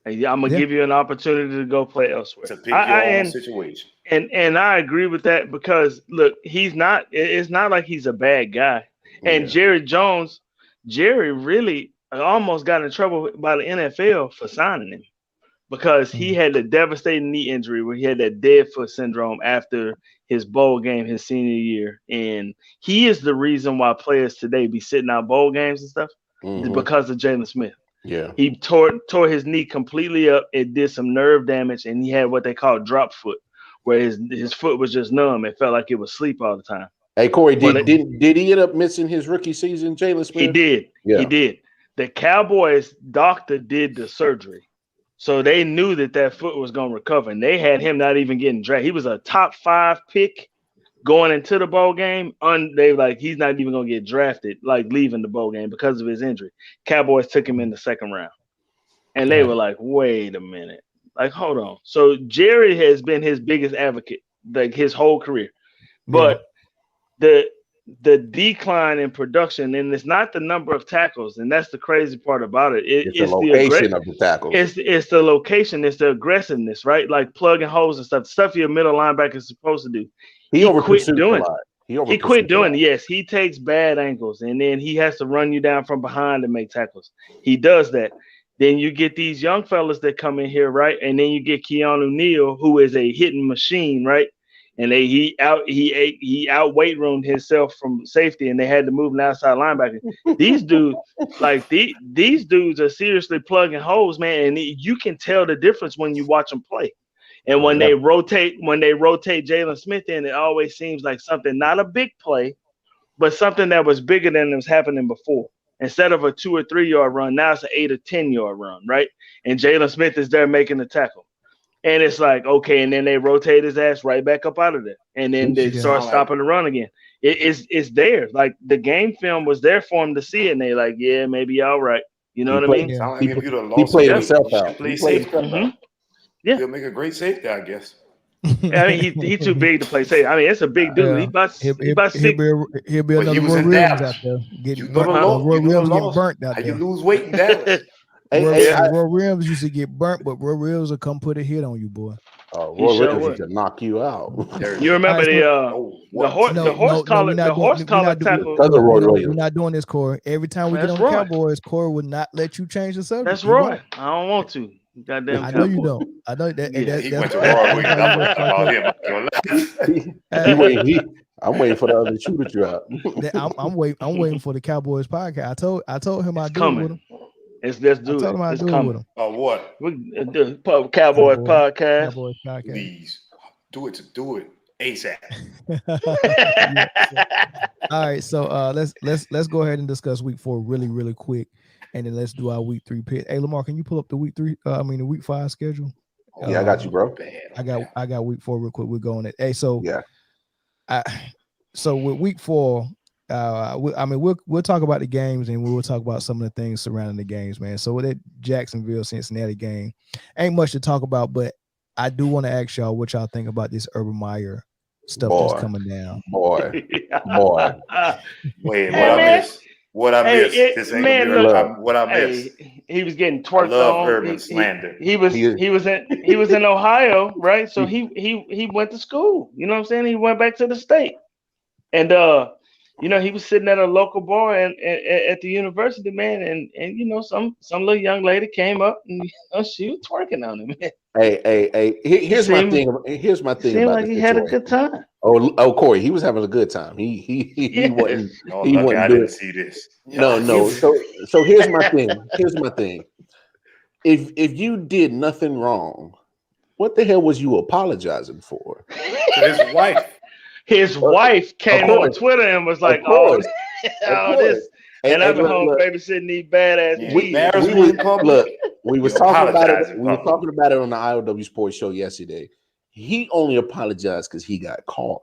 I'm gonna give you an opportunity to go play elsewhere. To pick your own situation. And I agree with that because look, he's not. It's not like he's a bad guy. And Jerry Jones, really almost got in trouble by the NFL for signing him because he had a devastating knee injury where he had that dead foot syndrome after his bowl game his senior year, and he is the reason why players today be sitting out bowl games and stuff because of Jalon Smith. Yeah, he tore his knee completely up. It did some nerve damage, and he had what they call drop foot, where his foot was just numb. It felt like it was sleep all the time. Hey Corey, did he end up missing his rookie season, Jalon Smith? He did. Yeah. He did. The Cowboys doctor did the surgery, so they knew that foot was going to recover, and they had him not even getting drafted. He was a top 5 pick going into the bowl game. They like he's not even going to get drafted, like leaving the bowl game because of his injury. Cowboys took him in the 2nd round, and they were like, "Wait a minute, like hold on." So Jerry has been his biggest advocate like his whole career, but the decline in production, and it's not the number of tackles, and that's the crazy part about it. It's the location of the tackles. It's the location, it's the aggressiveness, right? Like plugging holes and stuff your middle linebacker is supposed to do. He quit doing it. He quit doing it. Yes, he takes bad angles, and then he has to run you down from behind to make tackles. He does that. Then you get these young fellas that come in here, right? And then you get Keanu Neal, who is a hitting machine, right? And he out weight roomed himself from safety, and they had to move an outside linebacker. These dudes, like these dudes, are seriously plugging holes, man. And you can tell the difference when you watch them play. And when they rotate Jalon Smith in, it always seems like something, not a big play, but something that was bigger than was happening before. Instead of a 2 or 3 yard run, now it's an 8 or 10 yard run, right? And Jalon Smith is there making the tackle. And it's like, okay, and then they rotate his ass right back up out of there. And then they start stopping the run again. It's there. Like the game film was there for him to see it. And they like, yeah, maybe all right. You know what I mean? Yeah. He played himself out. Yeah. He'll make a great safety, I guess. I mean, he's too big to play safety. I mean, it's a big dude. He'll be another Roy Williams out there. Getting burnt. Roy Williams getting burnt out there. You lose weight in Dallas. Roy Williams used to get burnt, but Roy Williams will come put a hit on you, boy. Roy Williams used to knock you out. You remember the horse collar tackle? We're not doing this, Corey. Every time we get on the Cowboys, Corey would not let you change the subject. That's right. I don't want to. Goddamn, I know you don't. I know that. He went to Roy. I'm waiting for the other shoe to drop. I'm waiting for the Cowboys podcast. I told him I'd do it with him. Let's do it. I told him I'd do it with him. Oh, what? The Cowboys podcast. Please do it ASAP. All right, so let's go ahead and discuss week 4 really, really quick, and then let's do our week 3 pick. Hey, Lamar, can you pull up the the week 5 schedule? Yeah, I got you, bro. I got week 4 real quick. We're going it. Hey, so so with week 4. We'll talk about the games, and we'll talk about some of the things surrounding the games, man. So with that Jacksonville Cincinnati game, ain't much to talk about, but I do want to ask y'all what y'all think about this Urban Meyer stuff that's coming down. Boy. Wait, what I missed? What I missed? He was getting twerked on. I love urban slander. He was in Ohio, right? So he went to school. You know what I'm saying? He went back to the state, and he was sitting at a local bar and at the university, man, and some little young lady came up and she was twerking on him, man. Hey, here's my thing. Here's my thing. Seemed like he had a good time. Oh, Corey, he was having a good time. He wasn't. I didn't see this. No. So here's my thing. If you did nothing wrong, what the hell was you apologizing for? His wife. His wife came on Twitter and was like, this. And I've been home babysitting these badass we was talking about it. We were talking about it on the IOW Sports Show yesterday. He only apologized because he got caught.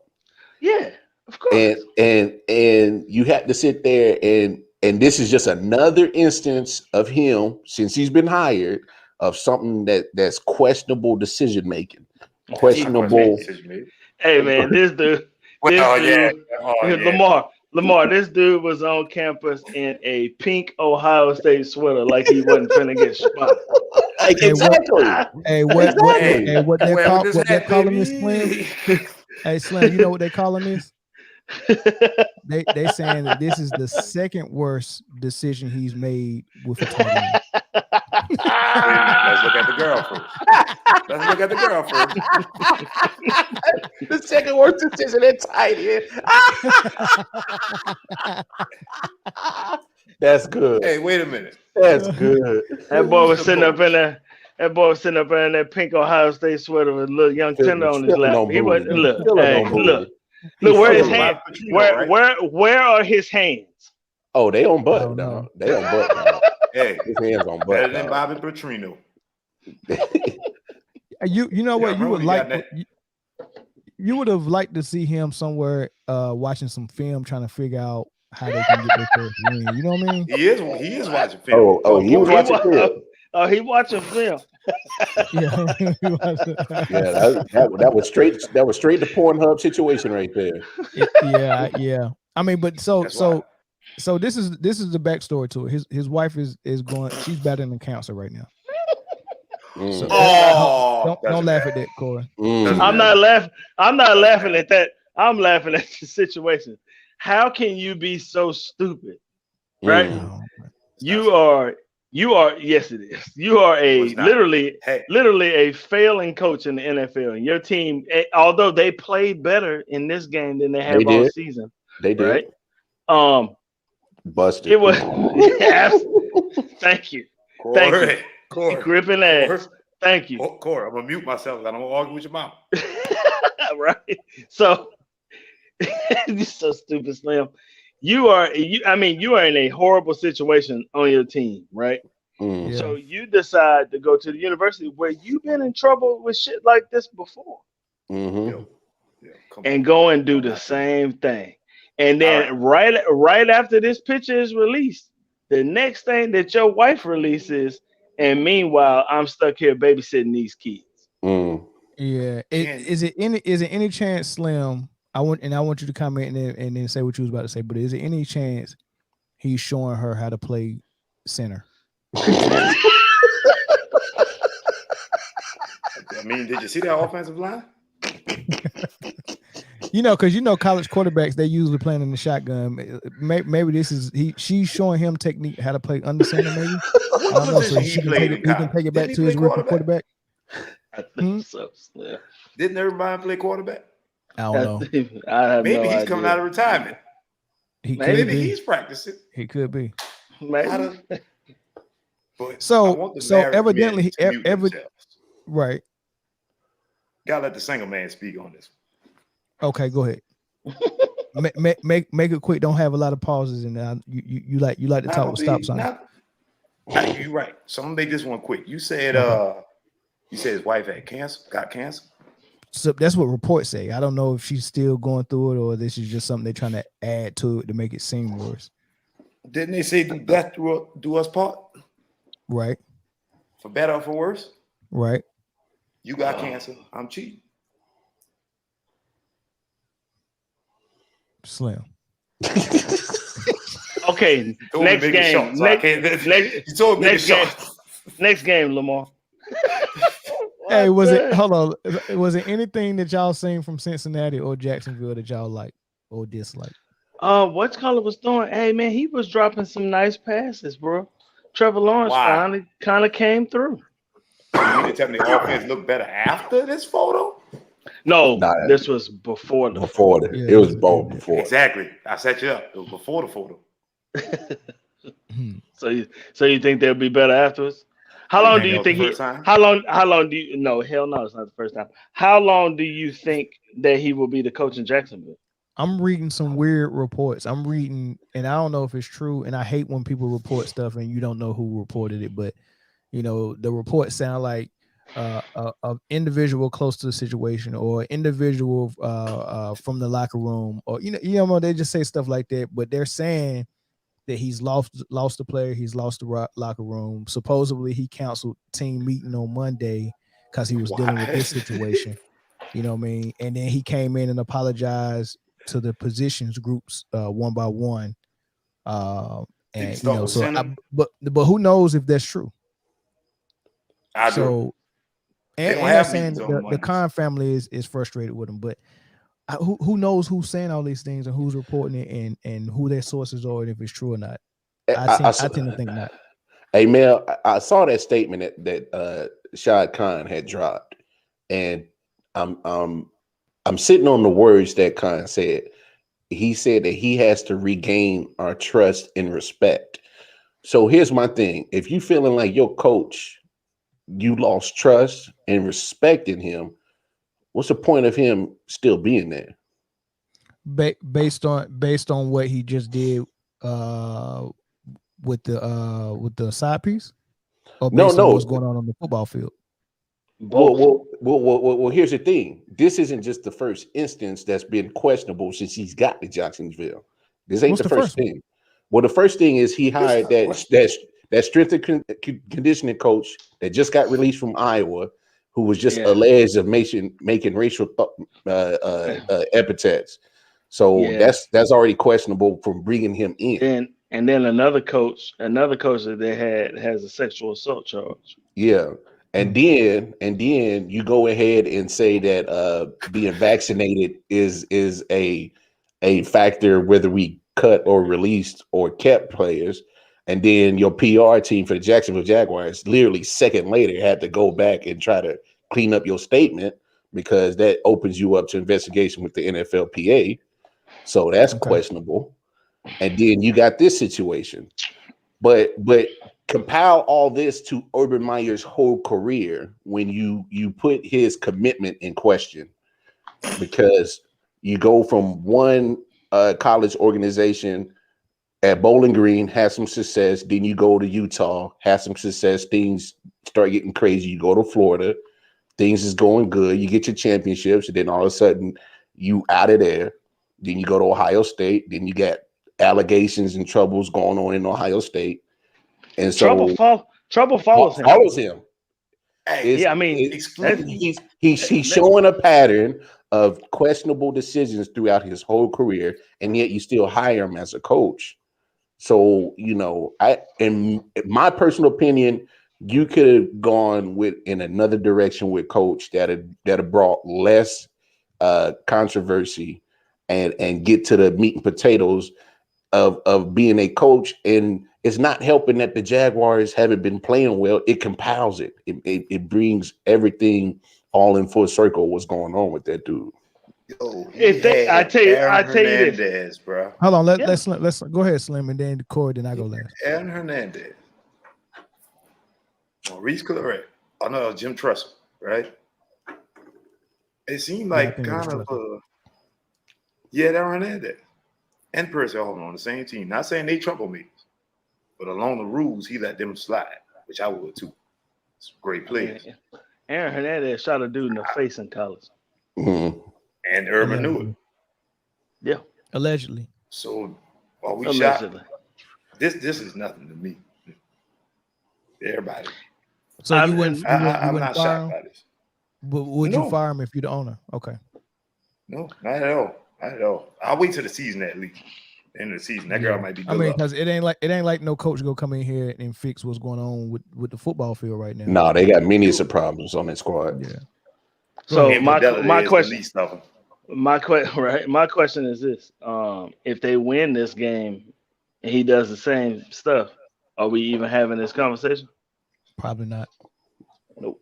Yeah, of course. And you had to sit there and this is just another instance of him, since he's been hired, of something that's questionable decision making. Questionable. Hey man, this dude, Lamar, this dude was on campus in a pink Ohio State sweater, like he wasn't finna get spotted. Exactly. What they're calling this, Slim? Hey Slim, you know what they calling this? They saying that this is the second worst decision he's made with a tight end. Let's look at the girl first. The second worst decision at tight end. That's good. Hey, wait a minute. That's good. That boy was sitting up in there. That boy was sitting up in that pink Ohio State sweater with a little young tender on his lap. He wasn't look. Look, where his hands? Where are his hands? Oh, they on butt now. They on butt now. Hey, his hands on butt. Better than Bobby Petrino. You know what you would like? You would have liked to see him somewhere watching some film, trying to figure out how they can get their first win. You know what I mean? He is watching film. He was watching film. Oh, he watching film. That was straight. That was straight to Pornhub situation right there. Yeah. I mean, but so this is the backstory to it. His wife is going. She's battling cancer right now. So don't laugh at that, Corey. I'm not laughing. I'm not laughing at that. I'm laughing at the situation. How can you be so stupid? Right? You are. Yes, it is. You are literally a failing coach in the NFL. And your team, although they played better in this game than they have all season, they did. Right? Busted. It was. Thank you. Thank you. Corey. Gripping ass. Thank you. Corey, I'm gonna mute myself. I don't want to argue with your mom. Right. So you're so stupid, Slim. You are in a horrible situation on your team, right? Yeah. So you decide to go to the university where you've been in trouble with shit like this before, and go and do the same thing. And then right after this picture is released, the next thing that your wife releases, and meanwhile I'm stuck here babysitting these kids. Yeah. Is it any chance, Slim? I want you to comment and then say what you was about to say. But is there any chance he's showing her how to play center? I mean, did you see that offensive line? Because college quarterbacks, they usually playing in the shotgun. Maybe this is she's showing him technique how to play under center. Maybe I don't know. So he can take it back to his rookie quarterback. I think so. Yeah. Didn't everybody play quarterback? I don't know. Maybe he's coming out of retirement. Maybe he's practicing. He could be. Maybe. So evidently, right. Gotta let the single man speak on this. Okay, go ahead. make it quick. Don't have a lot of pauses, and you like to talk with stop signs. You're right. So I'm gonna make this one quick. You said his wife had cancer, got cancer. So that's what reports say. I don't know if she's still going through it or this is just something they're trying to add to it to make it seem worse. Didn't they say death do us part? Right. For better or for worse? Right. You got cancer. I'm cheating. Slim. Okay. Next game. Next game, Lamar. Hey, was it anything that y'all seen from Cincinnati or Jacksonville that y'all like or dislike? What's Color was doing? Hey man, he was dropping some nice passes, bro. Trevor Lawrence finally kind of came through. You didn't tell me the offense looked better after this photo? No, this was before the photo. It was both before. Exactly. I set you up. It was before the photo. So you think they'll be better afterwards? How long do you think how long do you hell no, it's not the first time. How long do you think that he will be the coach in Jacksonville? I'm reading some weird reports. And I don't know if it's true, and I hate when people report stuff and you don't know who reported it, but the reports sound like an individual close to the situation or individual from the locker room, or they just say stuff like that, but they're saying that he's lost a player, he's lost the locker room. Supposedly, he canceled team meeting on Monday because he was dealing with this situation. You know what I mean? And then he came in and apologized to the positions groups one by one. And you know, so but who knows if that's true? I so do. And they're saying the Khan family is frustrated with him, but who knows who's saying all these things and who's reporting it and who their sources are and if it's true or not. I tend to think not. Hey Mel, I saw that statement that Shad Khan had dropped, and I'm sitting on the words that Khan said. He said that he has to regain our trust and respect. So here's my thing: if you feeling like your coach, you lost trust and respect in him, what's the point of him still being there? Based on what he just did with the side piece, or based on what's going on the football field? Well, here's the thing. This isn't just the first instance that's been questionable since he's got to Jacksonville. This ain't the first thing. Well, the first thing is he hired that strength and conditioning coach that just got released from Iowa, who was just alleged of making racial epithets. So that's already questionable from bringing him in. And then another coach that they had has a sexual assault charge. Yeah. And then you go ahead and say that being vaccinated is a factor whether we cut or released or kept players. And then your PR team for the Jacksonville Jaguars literally second later had to go back and try to clean up your statement because that opens you up to investigation with the NFLPA. So that's questionable. And then you got this situation. But compile all this to Urban Meyer's whole career when you put his commitment in question, because you go from one college organization at Bowling Green, have some success, then you go to Utah, have some success, things start getting crazy, you go to Florida, things is going good, you get your championships, and then all of a sudden you out of there, then you go to Ohio State, then you got allegations and troubles going on in Ohio State. And so trouble follows him. He's showing a pattern of questionable decisions throughout his whole career, and yet you still hire him as a coach. So, you know, in my personal opinion, you could have gone in another direction with coach that have brought less controversy and get to the meat and potatoes of being a coach. And it's not helping that the Jaguars haven't been playing well. It compiles it. It brings everything all in full circle. What's going on with that dude? Yo, I tell you this, bro. Hold on, let's go ahead, Slim, and then Corey, then I go last. Aaron Hernandez, Maurice Claret, Jim Tressel, right? It seemed like kind of Aaron Hernandez and Percy Harvin on the same team. Not saying they troublemakers, but along the rules, he let them slide, which I would too. It's great players. Aaron Hernandez shot a dude in the face in college. Mm-hmm. And Urban knew it. Yeah. Allegedly. So while we shot, this is nothing to me. Everybody. So I'm not shocked by this. But would you fire him if you're the owner? Okay. No, not at all. Not at all. I'll wait till the season at least. End of the season. That girl might be good. Because it ain't like no coach go come in here and fix what's going on with the football field right now. No, they got many problems on that squad. Yeah. So my question is this: if they win this game and he does the same stuff, are we even having this conversation? Probably not. Nope.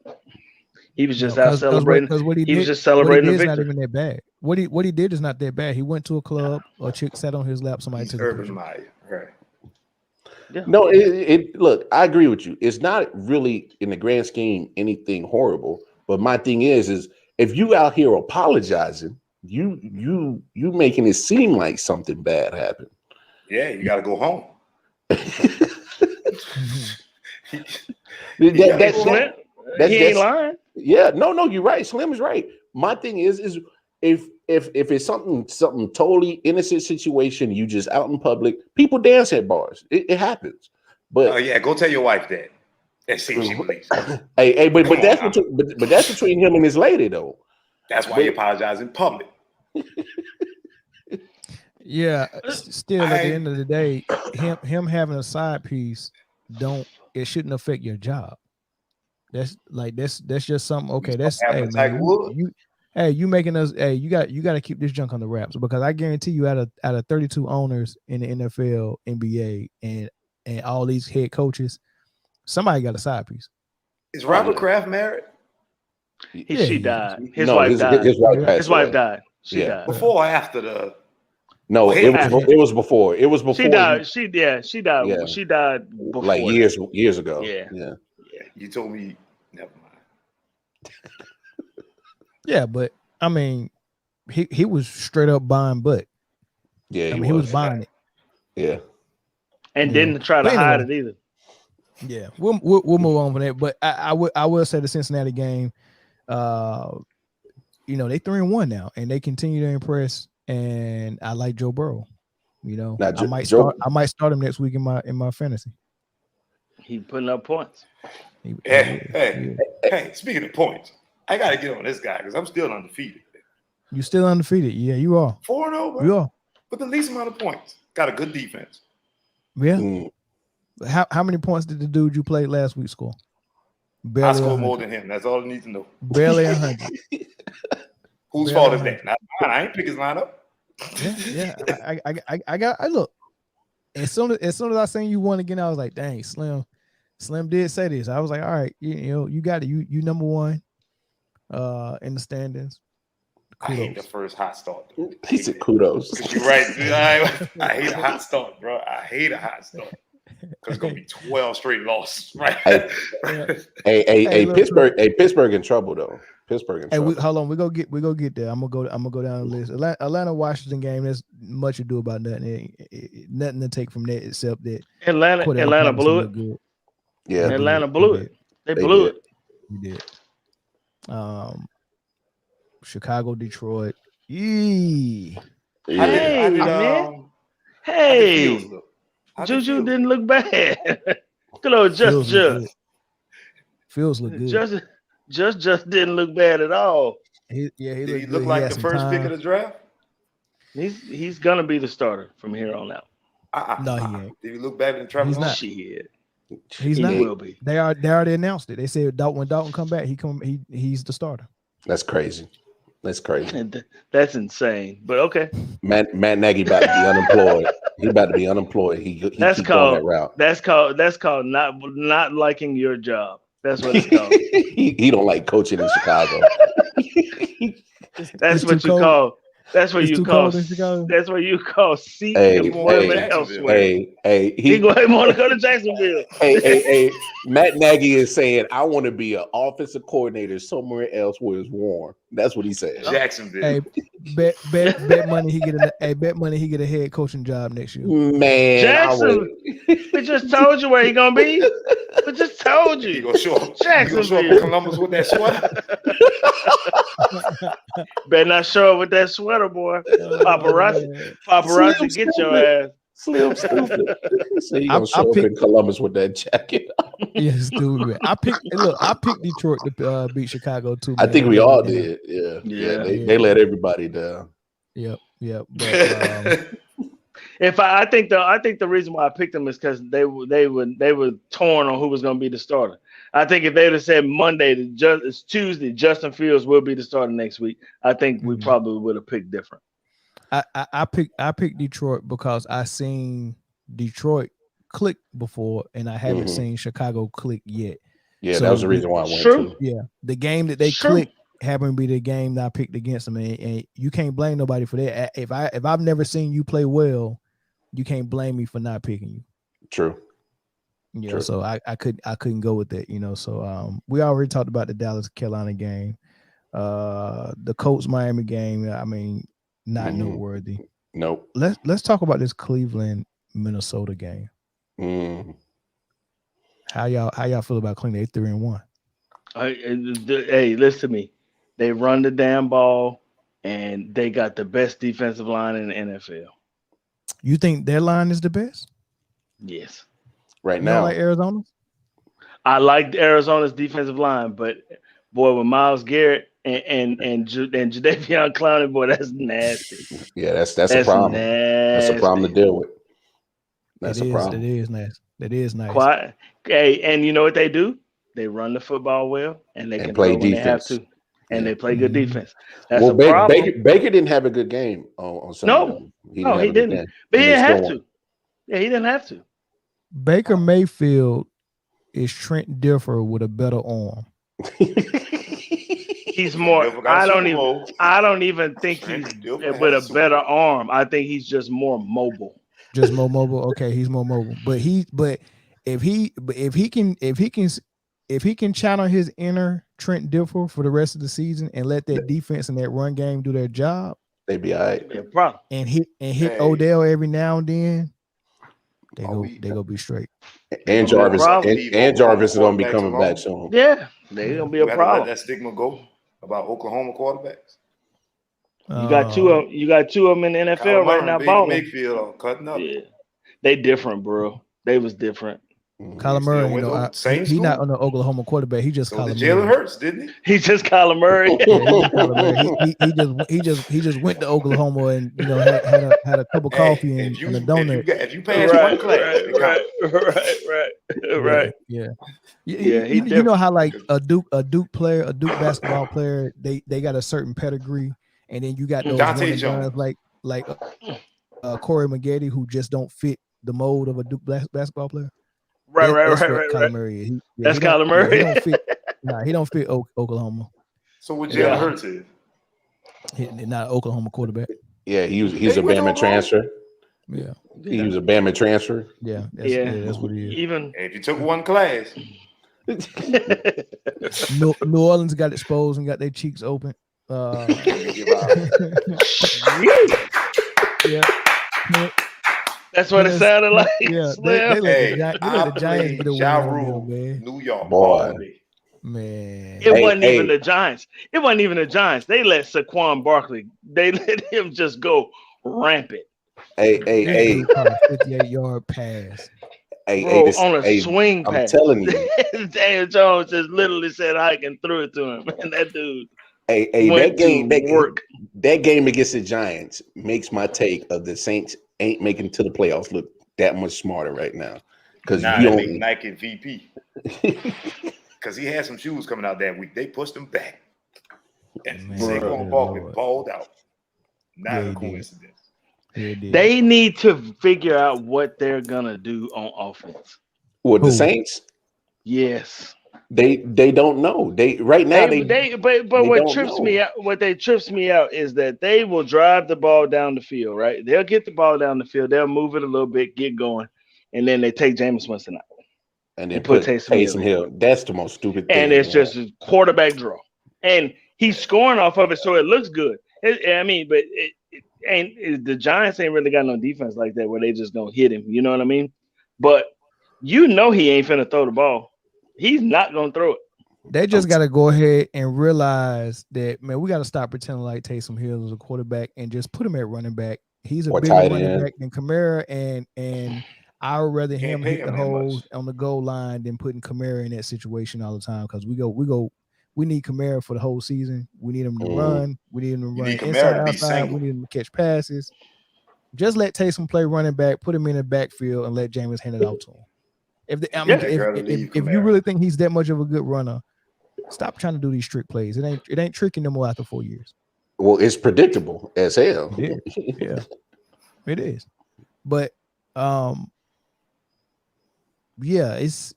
He was just out celebrating. He was just celebrating the victory. Not even that bad. What he did is not that bad. He went to a club, a chick sat on his lap, somebody took a picture. Myer, right? Yeah. No, look, I agree with you. It's not really in the grand scheme anything horrible. But my thing is if you out here apologizing, you making it seem like something bad happened. Yeah, you got to go home. He ain't lying. Yeah, no, you're right. Slim is right. My thing is if if it's something totally innocent situation, you just out in public, people dance at bars. It happens. But oh yeah, go tell your wife that. And see if she believes. Hey, but that's between him and his lady though. That's why he apologized in public. Yeah, still at the end of the day, him having a side piece it shouldn't affect your job. That's just something. Okay, that's hey man, you making us you got to keep this junk on the wraps, because I guarantee you out of 32 owners in the NFL, NBA, and all these head coaches, somebody got a side piece. Is Robert Kraft married? She died. His wife died. His wife died. She died. Before or after the? No, it was before. It was before. She died. She died. Yeah. She died before, like years ago. Yeah. You told me. Never mind. Yeah, but I mean, he was straight up buying butt. Yeah, he was buying it. Yeah, and didn't try to hide it either. Yeah, we'll move on from that. But I will say the Cincinnati game, they 3-1 now, and they continue to impress. And I like Joe Burrow. I might start him next week in my fantasy. He putting up points. Hey, speaking of points, I gotta get on this guy because I'm still undefeated. You still undefeated? Yeah, you are. 4-0, bro. You are. With the least amount of points. Got a good defense. Yeah. How many points did the dude you played last week score? Barely I scored more than him. That's all I need to know. Barely 100. Whose fault is that? Not mine. I ain't pick his line up. Yeah. I look. As soon as I seen you won again, I was like, dang, Slim did say this. I was like, all right, you got it. You number one in the standings. Kudos. I hate the first hot start. He said kudos. You're right. Dude. I hate a hot start, bro. I hate a hot start. Because it's gonna be 12 straight losses, right? Hey, Pittsburgh. Hey, Pittsburgh in trouble though. Pittsburgh in trouble. Hold on, we go get there. I'm gonna go down the list. Atlanta Washington game. There's much ado about nothing. Nothing to take from that except that Atlanta blew it. Good. Yeah, Atlanta blew it. They blew it. We did. Chicago, Detroit. Hey, man. Hey. Juju didn't look bad. Feels look good. Just didn't look bad at all. He looked like the first pick of the draft. He's gonna be the starter from here on out. No, he ain't. Did he look better than Trevor? He's not. He's not. Will be. They already announced it. They said when Dalton come back, he's the starter. That's crazy. That's insane. But okay. Matt Nagy about to be unemployed. He about to be unemployed. He that's called that route. That's called not liking your job. That's what it's called. he don't like coaching in Chicago. That's what you call. That's what you call. That's what you call seeking employment elsewhere. He go ahead and want to go to Jacksonville. Hey, Matt Nagy is saying, I want to be an offensive coordinator somewhere else where it's warm. That's what he said. Jacksonville. Hey, bet money he get a head coaching job next year. Man, Jackson. We just told you where he gonna be. We just told you. He gonna show up. Jacksonville. Columbus with that sweater. Better not show up with that sweater, boy. Paparazzi, get your ass. Slim stupid. So you gonna show up in Columbus with that jacket? Yeah, stupid. I picked Detroit to beat Chicago too. Man. I think we all did. Yeah. They let everybody down. Yep. But, I think the reason why I picked them is because they were torn on who was going to be the starter. I think if they would have said Monday it's Tuesday, Justin Fields will be the starter next week, I think we probably would have picked different. I picked Detroit because I seen Detroit click before, and I haven't seen Chicago click yet. Yeah, so that was the reason why I went too. Yeah, the game that they clicked happened to be the game that I picked against them, and you can't blame nobody for that. If I've never seen you play well, you can't blame me for not picking you. True. True. So I couldn't go with that. So we already talked about the Dallas Carolina game, the Colts Miami game. I mean, not noteworthy. Nope. Let's talk about this Cleveland Minnesota game. How y'all feel about Cleveland? They 3-1. Hey, listen to me. They run the damn ball. and they got the best defensive line in the NFL. You think their line is the best? Yes. Right You don't now. like Arizona? I like Arizona's defensive line, but boy, with Myles Garrett and Jadeveon Clowney, boy, that's nasty. Yeah, that's a problem. Nasty. That's a problem to deal with. That's a problem. It is nice. That is nice. Quiet. Hey, and you know what they do? They run the football well, and they can play throw when they have defense. to, and Yeah. they play good Mhm. defense. That's Well, a problem. Baker didn't have a good game on Sunday. No. though. He have a good didn't. game. But he And they didn't still have won. to. Yeah, he didn't have to. Baker Mayfield is Trent Dilfer with a better arm. He's more. Dilfer got a Super Bowl. I don't even think Trent he's Dilfer with has a a better arm. I think he's just more mobile. Just more mobile. Okay, he's more mobile. But if he can channel his inner Trent Dilfer for the rest of the season and let that defense and that run game do their job, They'd be all right. Yeah, problem. and hit Hey. Odell every now and then, they Are go be straight. And Gonna be a Jarvis problem. and Jarvis is going to be Quarterbacks coming alone. back soon. Yeah, they're gonna be You a had to let problem. that stigma go about Oklahoma quarterbacks. You got two of them in the NFL Kyler right Murray, now Baker balling. Mayfield are cutting up. Yeah, they different, bro. They was different. Kyler He Murray, still went to same he not school. on the Oklahoma quarterback. He just So Kyler did Jalen Murray. Hurts, didn't he? He's just Kyler Murray. Yeah, he just Kyler Murray. He just went to Oklahoma and had a cup of coffee and a donut. If you pass one class, it counts. Right. Yeah. Yeah, he You know how like different. a Duke basketball player, they got a certain pedigree, and then you got those Dante one and Jones. dones like Corey Maggette who just don't fit the mold of a Duke basketball player. That's what Kyler Murray is. That's he don't- Kyler Murray. he don't fit. He don't fit Oklahoma. So what Yeah. Jalen Hurts is? He not an Oklahoma quarterback. Yeah, he's Hey, a what's Bama wrong? transfer. Yeah, He was a Bama transfer. yeah, Yeah. that's what he is. Even And if you took one class, New Orleans got exposed and got their cheeks open. give out. Yeah. that's what it sounded like. Yeah, Slim. Hey, they let I the Giants get a played win Ja on Rule, them, man. New York, Boy. all day. Man, It Hey, wasn't even hey. the Giants. It wasn't even the Giants. They let Saquon Barkley. They let him just go rampant, Hey, That dude caught a 58-yard pass. bro, on a swing I'm pass. telling you. Daniel Jones just literally said I can throw it to him, and that dude Hey, went to work. that game against the Giants makes my take of the Saints ain't making it to the playoffs look that much smarter right now. Because Nah, you that make don't. Nike VP. Because he had some shoes coming out that week. They pushed him back. And Man, Saquon good Barkley Lord. balled out. Not Yeah, a he did. coincidence. Yeah, it did. They need to figure out what they're gonna do on offense. With the Who? Saints, Yes, they don't know. They right now but they what don't trips know. me out, is that they will drive the ball down the field. Right, they'll get the ball down the field. They'll move it a little bit, get going, and then they take Jameis Winston out, and then and put put Taysom Hill. Hill. That's the most stupid thing. And it's just a quarterback draw, and he's scoring off of it, so it looks good. The Giants ain't really got no defense like that where they just gonna hit him. You know what I mean? But you know he ain't finna throw the ball. He's not gonna throw it. They just got to go ahead and realize that, man, we got to stop pretending like Taysom Hill is a quarterback and just put him at running back. He's a Or bigger tight running end. back than Kamara, and I would rather Can't him pay hit him the that holes much. on the goal line than putting Kamara in that situation all the time, because we need Kamara for the whole season. We need him to run. We need him to You run need Kamara inside, to be outside. single. We need him to catch passes. Just let Taysom play running back, put him in the backfield, and let Jameis hand it out to him. If you really think he's that much of a good runner, stop trying to do these trick plays. It ain't tricky no more after 4 years. Well, it's predictable as hell. Yeah, yeah, it is. But yeah, it's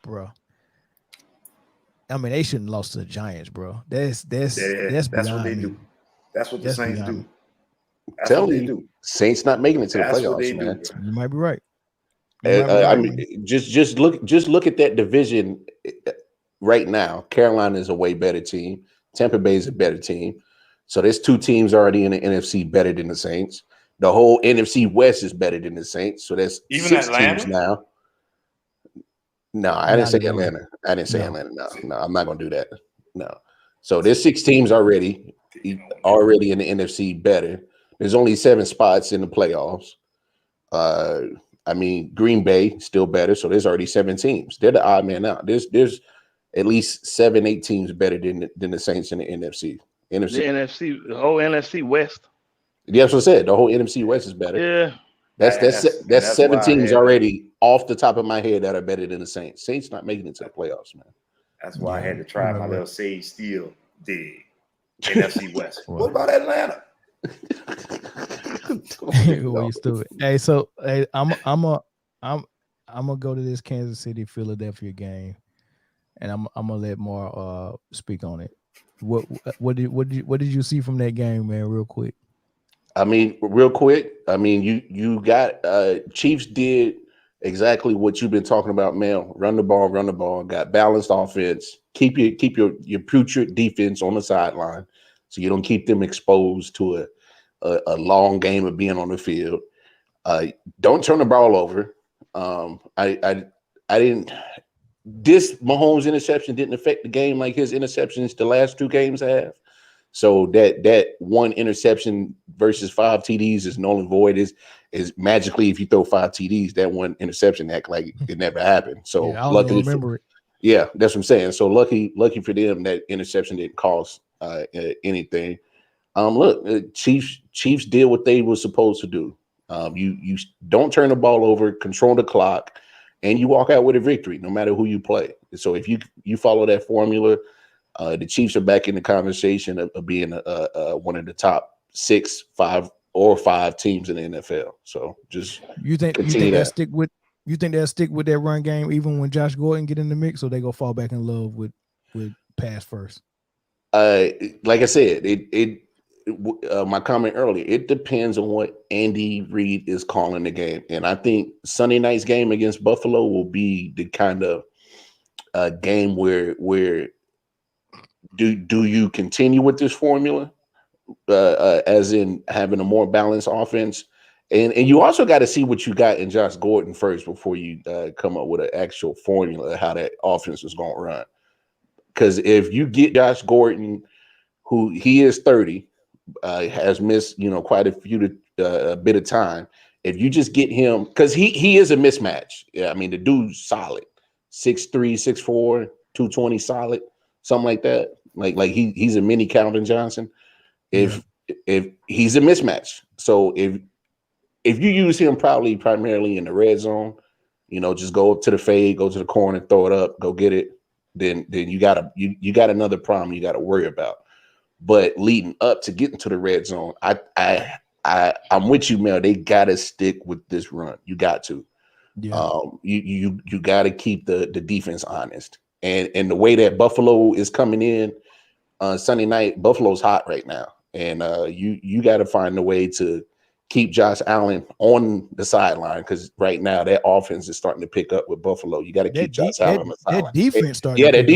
bro. I mean, they shouldn't have lost to the Giants, bro. That's That's what beyond they me. do. That's what the That's Saints beyond do. me. That's Tell what they you, do. Saints not making it to the That's what playoffs, they do. man. bro. You might be right. I mean, just look at that division right now. Carolina is a way better team. Tampa Bay is a better team. So there's two teams already in the NFC better than the Saints. The whole NFC West is better than the Saints. So there's Even 6 Atlanta? teams now. No, I didn't say Atlanta. Atlanta. I didn't say No. Atlanta. No, I'm not gonna do that. No. So there's 6 teams already. already in the NFC better. There's only 7 spots in the playoffs. I mean, Green Bay still better, so there's already 7 teams. They're the odd man out. There's at least 7, 8 teams better than the Saints in the NFC. The whole NFC West. Yeah, that's what I said. The whole NFC West is better. Yeah. That's 7 teams already off the top of my head that are better than the Saints. Saints not making it to the playoffs, man. That's why I had to try my little Sage Steele dig. NFC West. What about Atlanta? Well, you stupid. Hey, so I'm gonna go to this Kansas City Philadelphia game, and I'm gonna let Mar speak on it. What did you see from that game, man? Real quick. I mean, real quick. I mean, you got Chiefs did exactly what you've been talking about, man. Run the ball. Got balanced offense. Keep your putrid defense on the sideline, so you don't keep them exposed to a long game of being on the field. Don't turn the ball over. I didn't. This Mahomes interception didn't affect the game like his interceptions the last 2 games have. So that one interception versus 5 TDs is null and void. Is magically, if you throw 5 TDs, that one interception act like it never happened. So yeah, I don't luckily, remember it. Yeah, that's what I'm saying. So lucky for them that interception didn't cost anything. Look, Chiefs did what they were supposed to do. You don't turn the ball over, control the clock, and you walk out with a victory, no matter who you play. So if you follow that formula, the Chiefs are back in the conversation of being one of the top 6, 5, or 5 teams in the NFL. So just you think they'll stick with that run game even when Josh Gordon get in the mix, or they gonna fall back in love with pass first? Like I said, my comment earlier, it depends on what Andy Reid is calling the game, and I think Sunday night's game against Buffalo will be the kind of game where do you continue with this formula, as in having a more balanced offense, and you also got to see what you got in Josh Gordon first before you come up with an actual formula of how that offense is going to run. Because if you get Josh Gordon, who he is 30. Has missed, quite a bit of time. If you just get him, because he is a mismatch. Yeah, I mean the dude's solid, 6'3", 6'4", 220, solid, something like that. Like he's a mini Calvin Johnson. If he's a mismatch, so if you use him primarily in the red zone, just go up to the fade, go to the corner, throw it up, go get it. Then you got another problem you got to worry about. But leading up to getting to the red zone, I'm with you, Mel. They gotta stick with this run. You got to. Yeah. You gotta keep the defense honest. And the way that Buffalo is coming in Sunday night, Buffalo's hot right now. And you gotta find a way to keep Josh Allen on the sideline, because right now that offense is starting to pick up with Buffalo. You got to keep Josh Allen on the sideline. That defense started. Yeah, that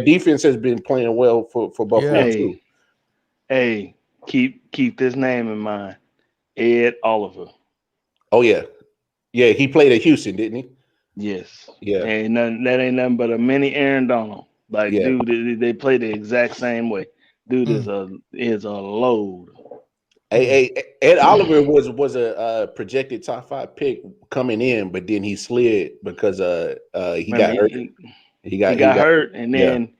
defense has been playing well for Buffalo too. Hey, keep this name in mind, Ed Oliver. Oh yeah, he played at Houston, didn't he? Yes. Yeah. That ain't nothing but a mini Aaron Donald. Dude, they play the exact same way. Dude is a load. Hey, Ed Oliver was a projected top 5 pick coming in, but then he slid because he got hurt. He got hurt, and then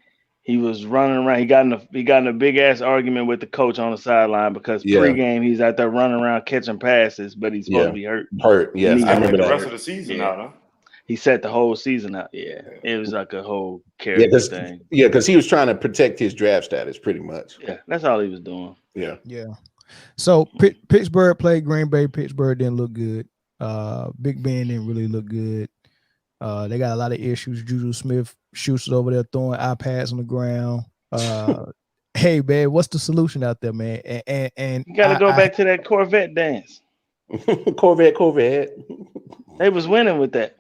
he was running around. He got in a big ass argument with the coach on the sideline because pregame he's out there running around catching passes, but he's supposed to be hurt. Yeah, I remember the that. rest of the season out, huh? He set the whole season out. Yeah, it was like a whole character thing. Yeah, because he was trying to protect his draft status, pretty much. Yeah, that's all he was doing. Yeah. So Pittsburgh played Green Bay. Pittsburgh didn't look good. Big Ben didn't really look good. They got a lot of issues. Juju Smith-Schuster's over there throwing iPads on the ground. Hey, man, what's the solution out there, man? And you got to go back to that Corvette dance. Corvette. They was winning with that.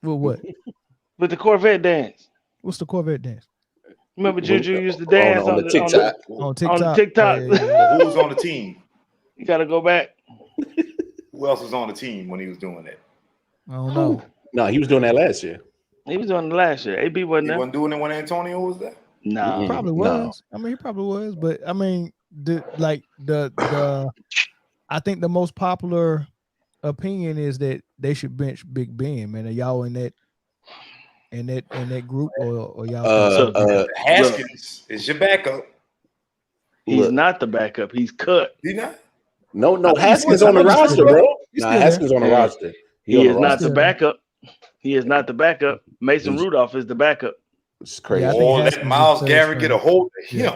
With what? With the Corvette dance. What's the Corvette dance? Remember Juju used to dance on TikTok. On TikTok. Who was on the team? You got to go back. Who else was on the team when he was doing that? I don't know. No, he was doing that last year. He was doing it last year. AB wasn't there. He wasn't doing it when Antonio was there? No. He probably was. I mean, he probably was. But, I mean, I think the most popular opinion is that they should bench Big Ben. Man, are y'all in that group or y'all? Haskins is your backup. He's not the backup. He's cut. He not. No, Haskins on the roster, bro. Nah, Haskins on the roster. He is not the backup. He is not the backup. Mason Rudolph is the backup. It's crazy. Yeah, let Myles Garrett get a hold of him.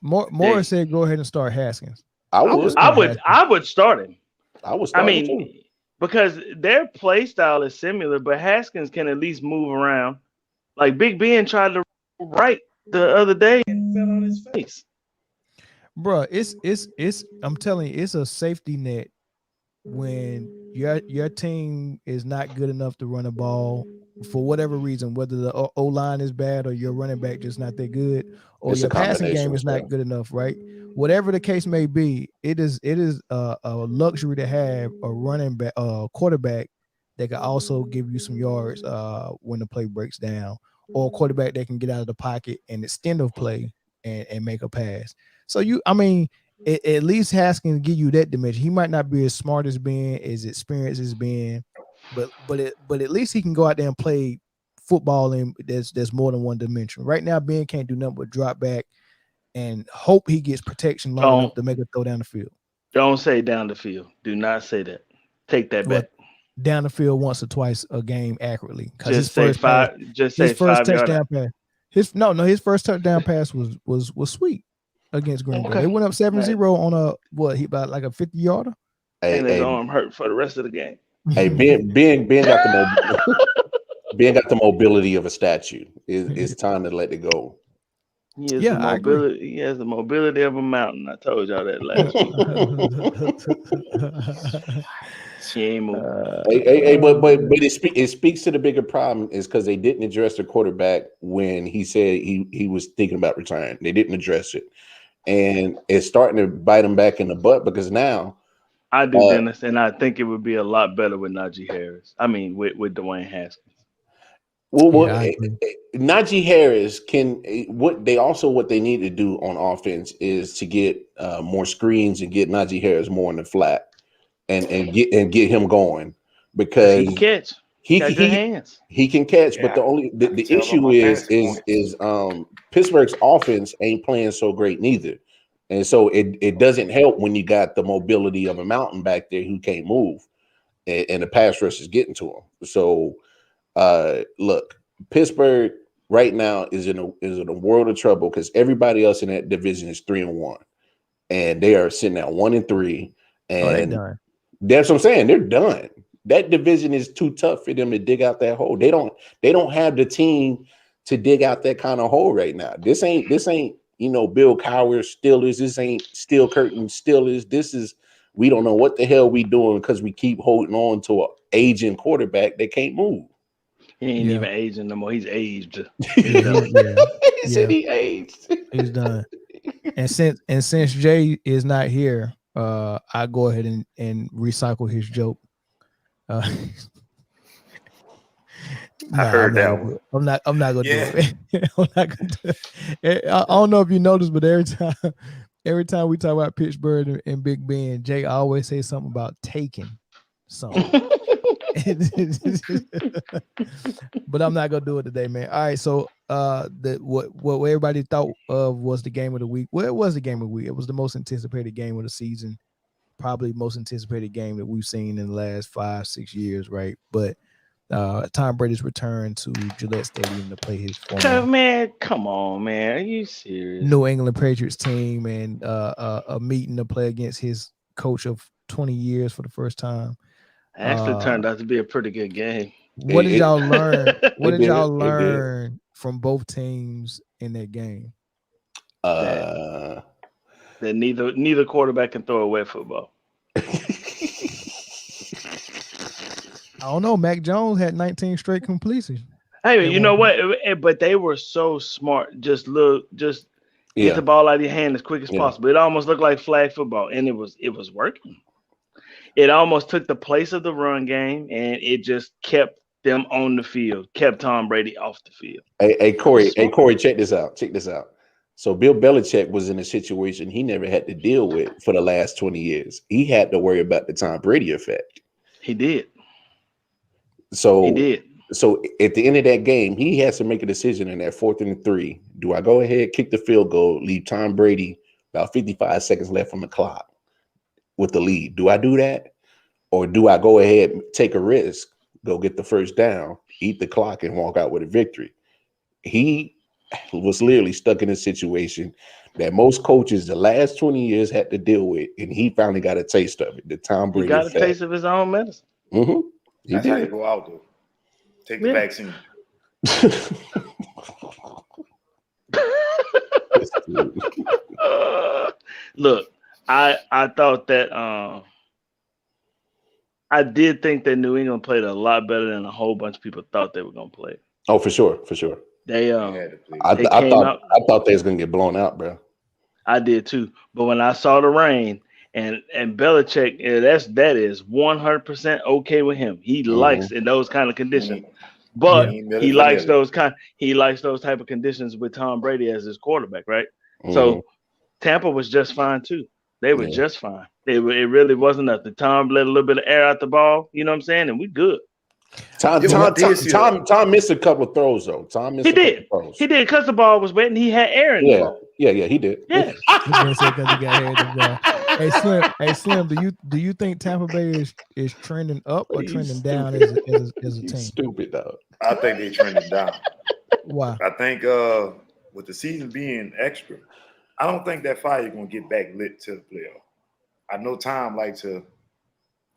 Morris said, "Go ahead and start Haskins." I would start him. I mean, because their play style is similar, but Haskins can at least move around. Like Big Ben tried to right the other day and fell on his face. Bro, it's I'm telling you, it's a safety net when your team is not good enough to run a ball for whatever reason, whether the O-line is bad or your running back just not that good, or your passing game is not good enough, right? Whatever the case may be, it is a luxury to have a running back, quarterback that can also give you some yards when the play breaks down, or a quarterback that can get out of the pocket and extend the play and make a pass. So at least Haskins give you that dimension. He might not be as smart as Ben, as experienced as Ben, but at least he can go out there and play football in there's more than one dimension. Right now, Ben can't do nothing but drop back and hope he gets protection long enough to make it throw down the field. Don't say down the field. Do not say that. Take that back. Down the field once or twice a game accurately. Just say five. Just say his first 5 touchdown pass. His first touchdown pass was sweet against Green Bay. They went up 7-0 on about like a 50-yarder. And his arm hurt for the rest of the game. Hey, Ben got the mobility of a statue. It's time to let it go. He has the mobility of a mountain. I told y'all that last week. She ain't moving. But it speaks to the bigger problem is because they didn't address the quarterback when he said he was thinking about retiring. They didn't address it, and it's starting to bite him back in the butt because now I do, Dennis, and I think it would be a lot better with Najee Harris. I mean, with Dwayne Haskins. Najee Harris what they need to do on offense is to get more screens and get Najee Harris more in the flat and get him going because he can catch. He got good hands. He can catch, but the issue is Pittsburgh's offense ain't playing so great neither. And so it doesn't help when you got the mobility of a mountain back there who can't move and the pass rush is getting to him. So look, Pittsburgh right now is in a world of trouble because everybody else in that division is 3-1, and they are sitting at 1-3. And that's what I'm saying. They're done. That division is too tough for them to dig out that hole. They don't have the team to dig out that kind of hole right now. This ain't Bill Cowher Steelers. This ain't Steel Curtain Steelers. This is we don't know what the hell we doing because we keep holding on to an aging quarterback that can't move. He ain't even aging no more. He's aged. He said he aged. He's done. And since Jay is not here, I go ahead and recycle his joke. I heard that one. I'm not gonna do it. I'm not gonna do it. I don't know if you noticed, but every time we talk about Pittsburgh and Big Ben, Jay always says something about taking something. But I'm not gonna do it today, man. All right, so what everybody thought of was the game of the week. Well, it was the game of the week. It was the most anticipated game of the season, probably most anticipated game that we've seen in the last 5-6 years, right? But Tom Brady's return to Gillette Stadium to play his former man, come on, man, are you serious? New England Patriots team and a meeting to play against his coach of 20 years for the first time. Actually turned out to be a pretty good game. What did y'all learn? What did y'all learn from both teams in that game? That neither quarterback can throw a wet football. I don't know. Mac Jones had 19 straight completions. Hey, you know what? But they were so smart. Just get the ball out of your hand as quick as possible. It almost looked like flag football, and it was working. It almost took the place of the run game, and it just kept them on the field, kept Tom Brady off the field. Hey, Corey, check this out. So Bill Belichick was in a situation he never had to deal with for the last 20 years. He had to worry about the Tom Brady effect. He did. So He did. So at the end of that game, he has to make a decision in that 4th and 3. Do I go ahead, kick the field goal, leave Tom Brady about 55 seconds left on the clock with the lead? Do I do that? Or do I go ahead and take a risk, go get the first down, eat the clock, and walk out with a victory? He was literally stuck in a situation that most coaches the last 20 years had to deal with, and he finally got a taste of it. The Tom Brady He got effect. a taste of his own medicine. Mm-hmm. That's how you go out, though. Take the vaccine. Look, I thought that I did think that New England played a lot better than a whole bunch of people thought they were gonna play. Oh, for sure, for sure. They I thought they was gonna get blown out, bro. I did too, but when I saw the rain and Belichick, that is 100% okay with him. He likes in those kind of conditions. But he likes those type of conditions with Tom Brady as his quarterback, right? So Tampa was just fine too. They were just fine. It really wasn't nothing. Tom let a little bit of air out the ball, you know what I'm saying? And we good. Tom missed a couple of throws though. He did because the ball was wet and he had air in the ball. Yeah, he did. Yeah. Hey Slim, do you think Tampa Bay is trending up or trending down as a team? Stupid dog. I think they trending down. Why? I think with the season being extra, I don't think that fire gonna get back lit to the playoff. I know Tom like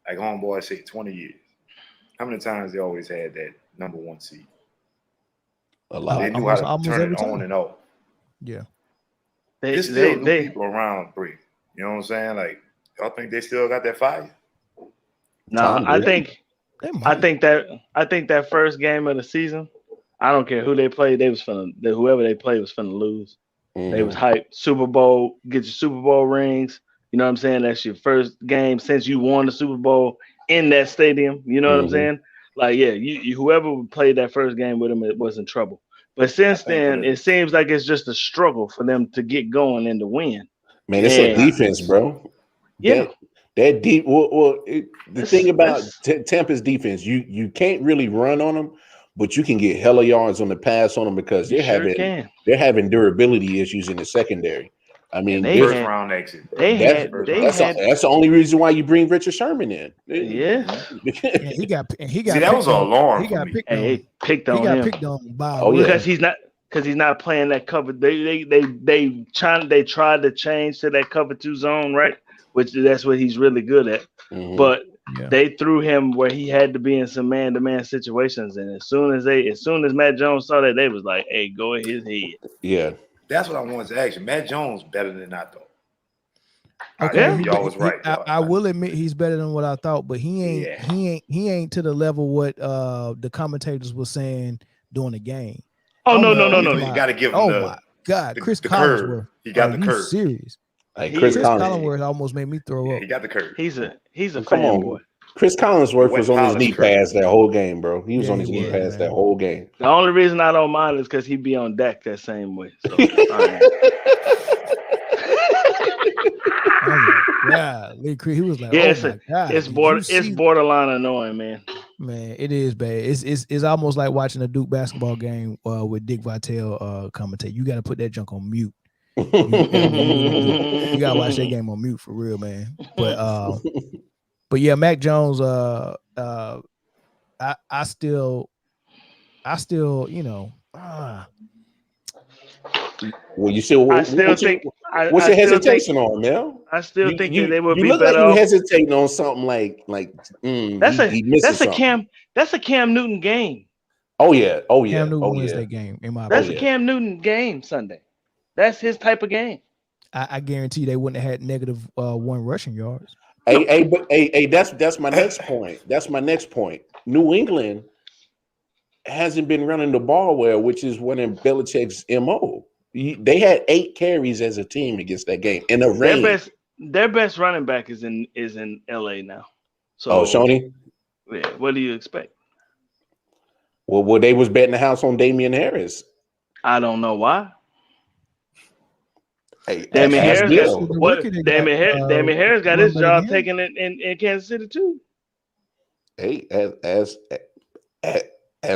homeboy say 20 years. How many times they always had that number 1 seed? A lot. They knew how to turn it on and off. Yeah. There's still new people around Brady. You know what I'm saying? Like, y'all think they still got that fire? No, I think that first game of the season, I don't care who they played, whoever they played was finna lose. They was hyped. Super Bowl, get your Super Bowl rings. You know what I'm saying? That's your first game since you won the Super Bowl in that stadium. You know what I'm saying? Like, yeah, you whoever played that first game with them, it was in trouble. But since then, it seems like it's just a struggle for them to get going and to win. Man, it's a defense, bro. Yeah. That deep. The thing about Tampa's defense, you can't really run on them, but you can get hella yards on the pass on them because they're having durability issues in the secondary. I mean, first round exit. That's the only reason why you bring Richard Sherman in. Yeah. he got. See, that was an alarm. He got picked on. He picked on him. Picked on by because he's not playing that cover. They tried to change to that cover 2 zone, right? Which that's what he's really good at. But they threw him where he had to be in some man-to-man situations, and as soon as Matt Jones saw that, they was like, "Hey, go at his head." Yeah. That's what I wanted to ask you. Matt Jones better than I thought. Okay, y'all was right. I will admit he's better than what I thought, but he ain't to the level what the commentators were saying during the game. Oh no! You got to give him my God, Chris Collinsworth. He got the curve. Serious? Like Chris Collinsworth almost made me throw up. He got the curve. He's a fanboy. Chris Collinsworth was on his knee pads that whole game, bro. He was on his knee pads that whole game. The only reason I don't mind is because he be on deck that same way. So, yeah, he was like, it's borderline annoying, man. Man, it is bad. It's almost like watching a Duke basketball game with Dick Vitale commentate. You got to put that junk on mute. You gotta watch that game on mute for real, man. But yeah, Mac Jones. I still, you know. Well, you still. What's your hesitation on, Mel? I still think that they would be look better. Like you hesitating on something like that's a Cam Newton game. Oh yeah. Cam Newton wins that game. That's a Cam Newton game Sunday. That's his type of game. I guarantee they wouldn't have had negative 1 rushing yards. Hey, that's my next point. That's my next point. New England hasn't been running the ball well, which is one of Belichick's MO. They had 8 carries as a team against that game in a rain. Their best running back is in LA now. So Shoney? Yeah, what do you expect? Well, they was betting the house on Damian Harris. I don't know why. Hey, Damian ask Harris Bill. got what? Damian Harris got his job taken in Kansas City too. Hey, as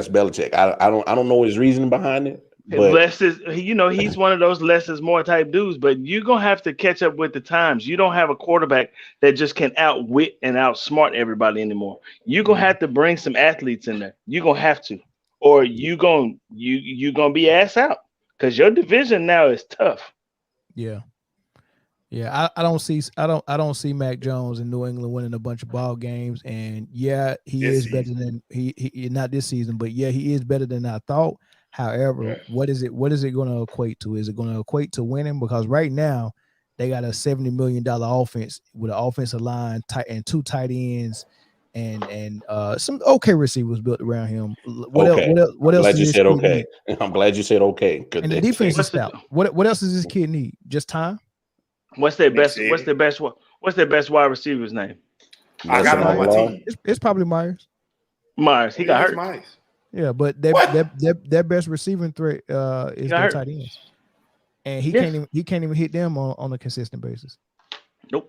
Belichick. I don't know his reasoning behind it, but Less is, he's one of those less is more type dudes. But you're gonna have to catch up with the times. You don't have a quarterback that just can outwit and outsmart everybody anymore. You're gonna have to bring some athletes in there. You're gonna have to, or you gonna be ass out because your division now is tough. Yeah. Yeah, I don't see Mac Jones in New England winning a bunch of ball games, and yeah, he is better than he not this season, but yeah, he is better than I thought. However, what is it going to equate to? Is it going to equate to winning? Because right now they got a $70 million offense with an offensive line and 2 tight ends and some okay receivers built around him. What else? I'm glad you said okay. I'm glad you said okay. And the defense is stout. What else does this kid need? Just time. What's their best wide receiver's name? I got him on my team. It's probably Myers. Myers. He got hurt. Myers. Yeah, but their best receiving threat is their tight ends, and he can't even hit them on a consistent basis. Nope.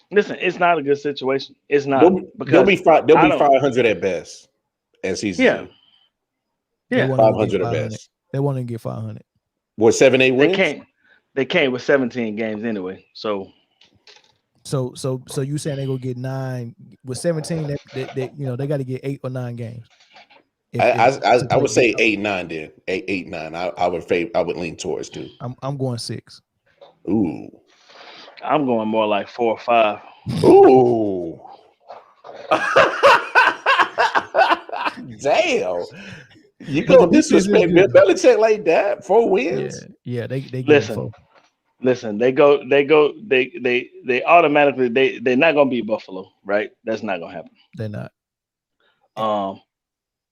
Listen, it's not a good situation. It's not. They'll be 500 at best as season. Yeah, 500 at best. They want to get 500. What 7-8 wins? They can't with 17 games anyway. So you saying they gonna get 9 with 17? They got to get 8 or 9 games. I would say 8-9. Then 8-9. I would lean towards too. I'm going 6. Ooh. I'm going more like 4 or 5. Ooh. Damn. You gonna disrespect Bill Belichick like that? 4 wins? Yeah. They listen. They automatically they're not gonna beat Buffalo, right? That's not gonna happen. They're not.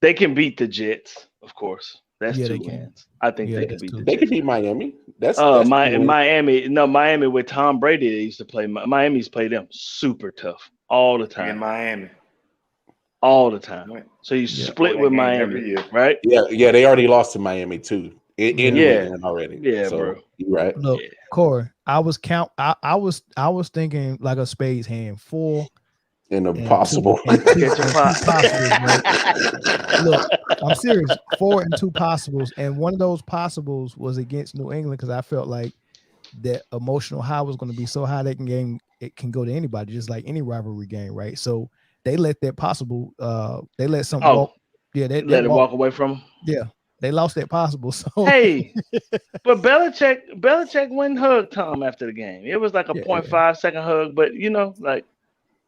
They can beat the Jets, of course. That's 2 they wins. can. I think they can beat the Jets. They could beat Miami. That's Miami. No, Miami with Tom Brady. They used to play. Miami's played them super tough all the time. In Miami. All the time. So you split with Miami, right? Yeah. They already lost to Miami too. In already. Yeah, so, bro. You're right. Look, Corey, I was thinking like a spades hand 4 and possible. Look, I'm serious. 4 and 2 possibles, and one of those possibles was against New England because I felt like that emotional high was going to be so high that it can go to anybody, just like any rivalry game, right? So they let that possible. They let something walk. Yeah, they let it walk away from them. Yeah, they lost that possible. So hey, but Belichick went and hugged Tom after the game. It was like a 0.5 second hug, but like.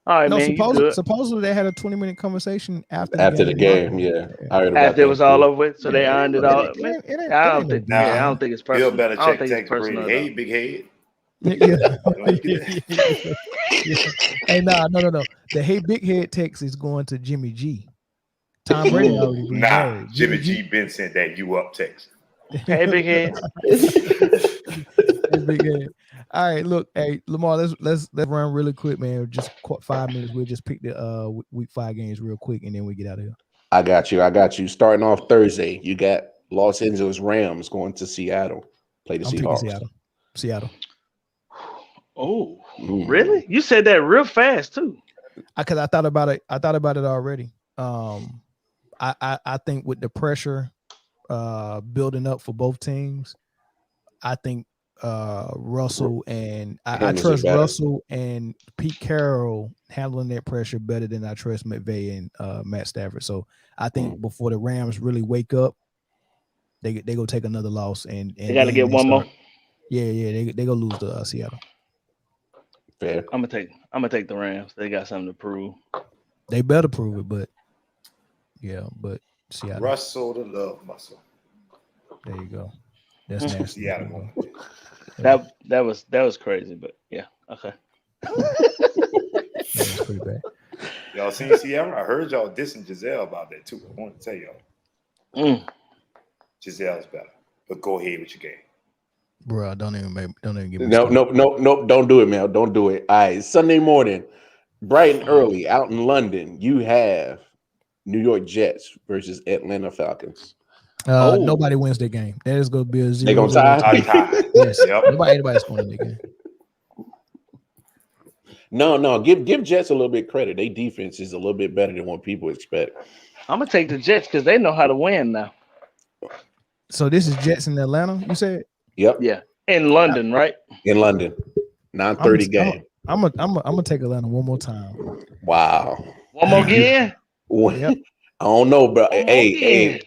All right, man. Supposedly they had a 20-minute conversation after the game. Yeah, I heard about after it was all over with, so they ironed it all. I don't think it's personal. Bill Belichick takes personal. Hey, big head. Hey, no. The hey big head text is going to Jimmy G. Tom Brady already been married. Jimmy G been sent that you up text. Hey big head. Hey, big head. All right, look, hey Lamar, let's run really quick, man. Just 5 minutes. We'll just pick the week 5 games real quick, and then we get out of here. I got you. Starting off Thursday, you got Los Angeles Rams going to Seattle. Play the Seahawks. Seattle. Oh, really? You said that real fast too. Because I thought about it. Already. I think with the pressure building up for both teams, I think Russell and I trust Russell and Pete Carroll handling that pressure better than I trust McVay and Matt Stafford. So I think before the Rams really wake up, they go take another loss and they got to get one more. Yeah, they go lose to Seattle. Fair. I'm gonna take the Rams. They got something to prove. They better prove it, but Seattle. Russell the love muscle. There you go. That's nasty. That was crazy, but yeah, okay. That's pretty bad. Y'all seen Sierra? I heard y'all dissing Giselle about that too. I want to tell y'all. Giselle's better, but go ahead with your game. Bro, don't even give me no, don't do it, man. Don't do it. All right, Sunday morning, bright and early, out in London, you have New York Jets versus Atlanta Falcons. Nobody wins that game. That is going to be a 0-0. They gonna tie? Tie. Yes. Yep. Anybody's scoring in that game. No. Give Jets a little bit credit. Their defense is a little bit better than what people expect. I'm gonna take the Jets because they know how to win now. So this is Jets in Atlanta, you said? Yep. Yeah, in London, right? In London, 9:30 game. I'm gonna take Atlanta one more time. Wow. One more again. Yep. I don't know, bro. One more Hey,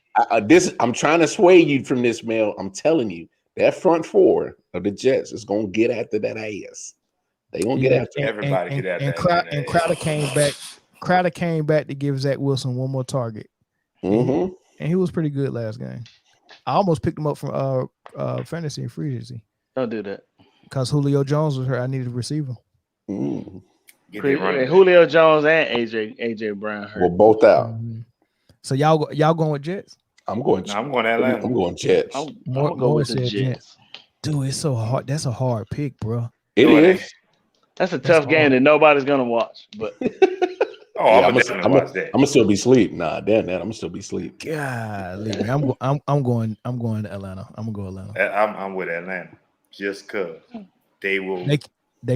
I'm trying to sway you from this, Mel. I'm telling you, that front four of the Jets is gonna get after that ass. They gonna get after everybody. Get after that. And Crowder came back. Crowder came back to give Zach Wilson one more target. Mm-hmm. And he was pretty good last game. I almost picked him up from fantasy and free agency. Don't do that. Because Julio Jones was hurt. I needed a receiver. Mm. Julio Jones and AJ Brown hurt. Well, both out. Mm-hmm. So y'all going with Jets? I'm going Atlanta. I'm going Jets. I'm gonna go with the Jets. Dude, it's so hard. That's a hard pick, bro. It is. That's a tough game that nobody's gonna watch. But I'm gonna still be asleep. Nah, damn that. I'm gonna still be asleep. Golly, man. I'm going to Atlanta. I'm gonna go Atlanta. I'm with Atlanta. Just cause they will. They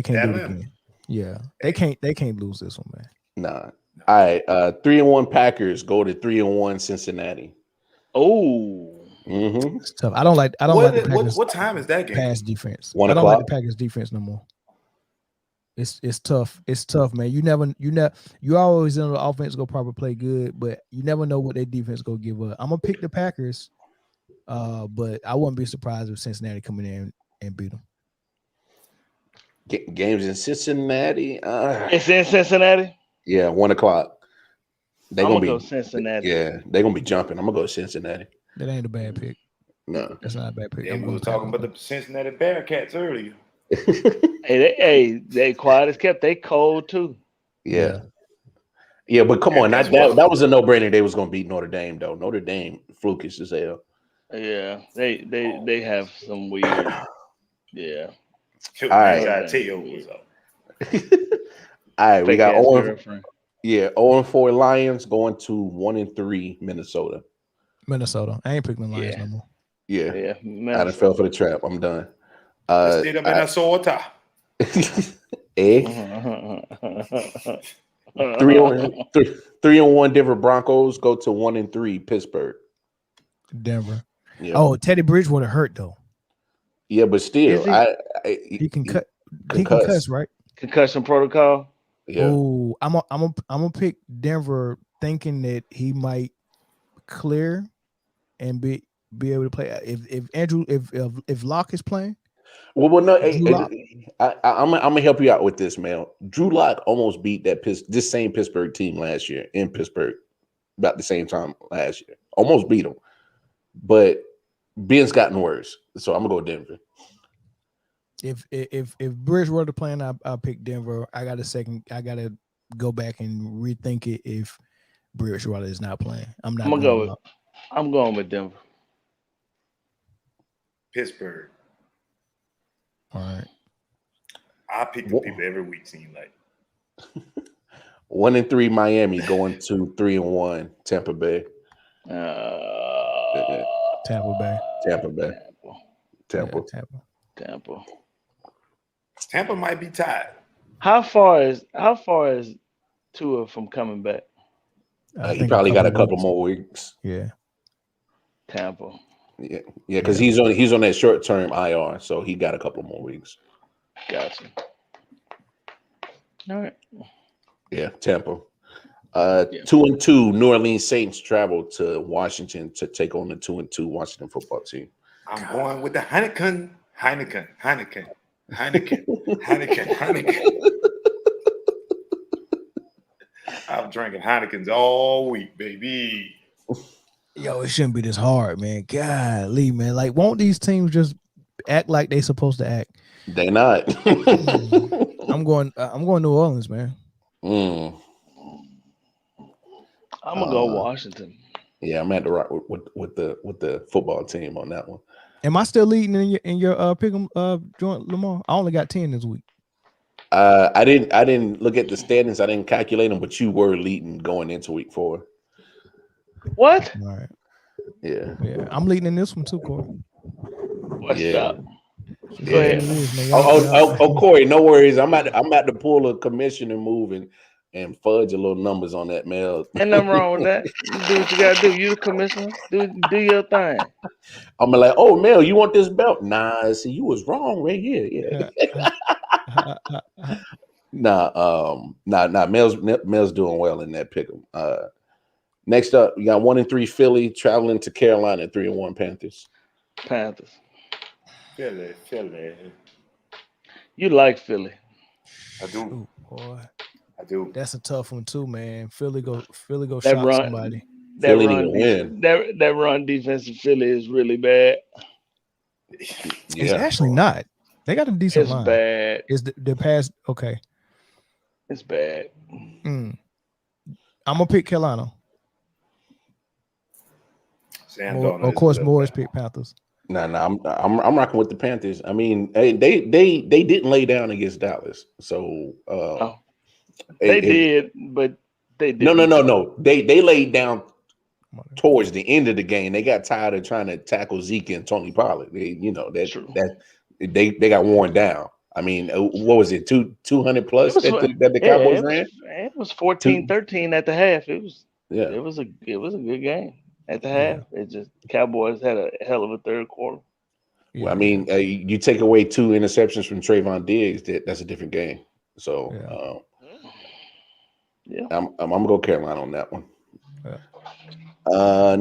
can't do it again. Yeah, they can't lose this one, man. Nah. All right. 3-1 Packers go to 3-1 Cincinnati. Oh. Mm-hmm. It's tough. I don't like the Packers. What time is that game? Pass defense. 1 I don't o'clock. like the Packers defense no more. It's tough. It's tough, man. You always know the offense go probably play good, but you never know what their defense go give up. I'm gonna pick the Packers, but I wouldn't be surprised if Cincinnati come in there and beat them. Games in Cincinnati. It's in Cincinnati. Yeah, 1 o'clock. I'm gonna go Cincinnati. Yeah, they're gonna be jumping. I'm gonna go to Cincinnati. That ain't a bad pick. No, that's not a bad pick. Yeah, we were talking about the Cincinnati Bearcats earlier. They quiet as kept. They cold too. Yeah, but come on, that was a no-brainer. They was gonna beat Notre Dame though. Notre Dame flukish as hell. Yeah, they have some weird. Yeah. All right. All right, we got 0-4 Lions going to 1-3 Minnesota. I ain't picking the Lions no more. Yeah. I done fell for the trap. I'm done. State of Minnesota. 3-1 Denver Broncos go to 1-3 Pittsburgh. Denver. Yeah. Oh, Teddy Bridgewater hurt though. Yeah, but still, he can cut. He can cuss, right? Concussion protocol. Yeah. Oh, I'm gonna pick Denver, thinking that he might clear and be able to play. If Locke is playing. Well, no. I'm gonna help you out with this, man. Drew Lock almost beat this same Pittsburgh team last year in Pittsburgh, about the same time last year. Almost beat them, but Ben's gotten worse. So I'm gonna go Denver. If Bridgewater playing, I'll pick Denver. I gotta go back and rethink it if Bridgewater is not playing. I'm going with Denver. Pittsburgh. All right. I pick the people every week, seem like. 1-3 Miami going to 3-1 Tampa Bay. Tampa Bay. Tampa might be tied. How far is Tua from coming back? He probably got a couple more weeks. Yeah. Tampa. Yeah, because he's on that short term IR, so he got a couple more weeks. Gotcha. All right. Yeah, Tampa. 2-2 New Orleans Saints travel to Washington to take on the 2-2 Washington football team. I'm going with the Heineken. I'm drinking Heinekens all week, baby. Yo, it shouldn't be this hard, man. Golly, man. Like, won't these teams just act like they supposed to act? They not. I'm going New Orleans, man. I'm gonna go Washington. Yeah, I'm at the rock with the football team on that one. Am I still leading in your pick'em joint, Lamar? I only got 10 this week. I didn't look at the standings. I didn't calculate them, but you were leading going into week 4. What? All right. Yeah. Yeah, I'm leading in this one too, Corey. What's Yeah. up? Just Go like ahead. it is, man. Oh, Corey, no worries. I'm about to pull a commissioner move and fudge a little numbers on that mail. Ain't nothing wrong with that. You do what you gotta do. You the commissioner. Do your thing. I'm like, oh, Mel, you want this belt? Nah, see, you was wrong right here. Yeah. Nah. Mel's doing well in that pick 'em. Next up, you got 1-3 Philly traveling to Carolina, 3-1 Panthers. Panthers. Philly. You like Philly. I do. Ooh, boy, I do. that's a tough one too, man. Philly go That shock run, somebody. that Philly need run, to win. that run defense of Philly is really bad. It's Yeah. actually not. They got a decent It's line. bad. Is the pass okay? It's bad. I'm gonna pick Carolina. Of course, Morris picked Panthers. Nah, I'm rocking with the Panthers. I mean, they didn't lay down against Dallas, so they did, but they didn't. No. They laid down towards the end of the game. They got tired of trying to tackle Zeke and Tony Pollard. They got worn down. I mean, what was it? 200 plus that the Cowboys ran? It was 14-13 at the half. It was a good game at the half. It just Cowboys had a hell of a third quarter. Well, I mean, you take away 2 interceptions from Trayvon Diggs, that's a different game. So, I'm gonna go Carolina on that one.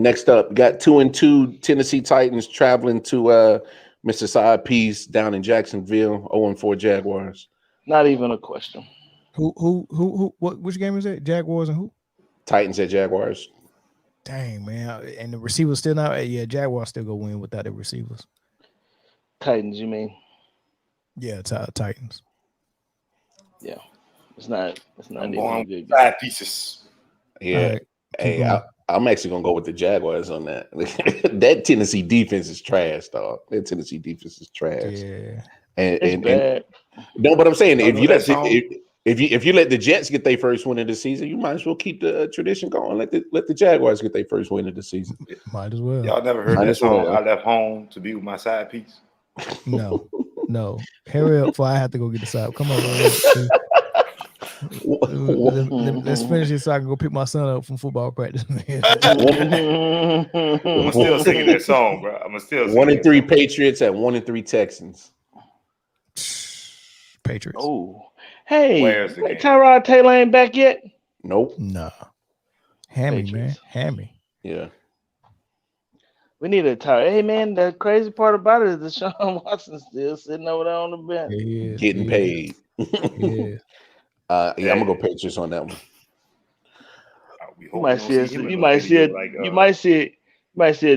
Next up, got 2-2 Tennessee Titans traveling to Mr. Side Piece down in Jacksonville. 0-4 Jaguars. Not even a question. Who? Which game is it? Jaguars and who? Titans at Jaguars. Dang, man, and the receivers still not. Yeah, Jaguars still go win without the receivers. Titans, you mean? Yeah, Titans. Yeah, it's not I'm even going a good game. 5 pieces. Yeah. Right, hey, I'm actually gonna go with the Jaguars on that. That Tennessee defense is trash, dog. That Tennessee defense is trash. Yeah, It's bad. No, but I'm saying if you let the Jets get their first win of the season, you might as well keep the tradition going. Let the Jaguars get their first win of the season. might as well. Y'all never heard that song? I left home to be with my side piece. No. Hurry up before I have to go get the side. Come on, let's finish this so I can go pick my son up from football practice. I'm still singing that song, bro. 1-3 Patriots at 1-3 Texans. Patriots. Oh, hey, Where's the game? Tyrod Taylor ain't back yet? Nope. Nah. Hammy, Patriots. man. Hammy. Yeah. We need a Tyrod. Hey, man, the crazy part about it is Deshaun Watson still sitting over there on the bench. Getting paid. Yeah. I'm gonna go Patriots on that one. You might see a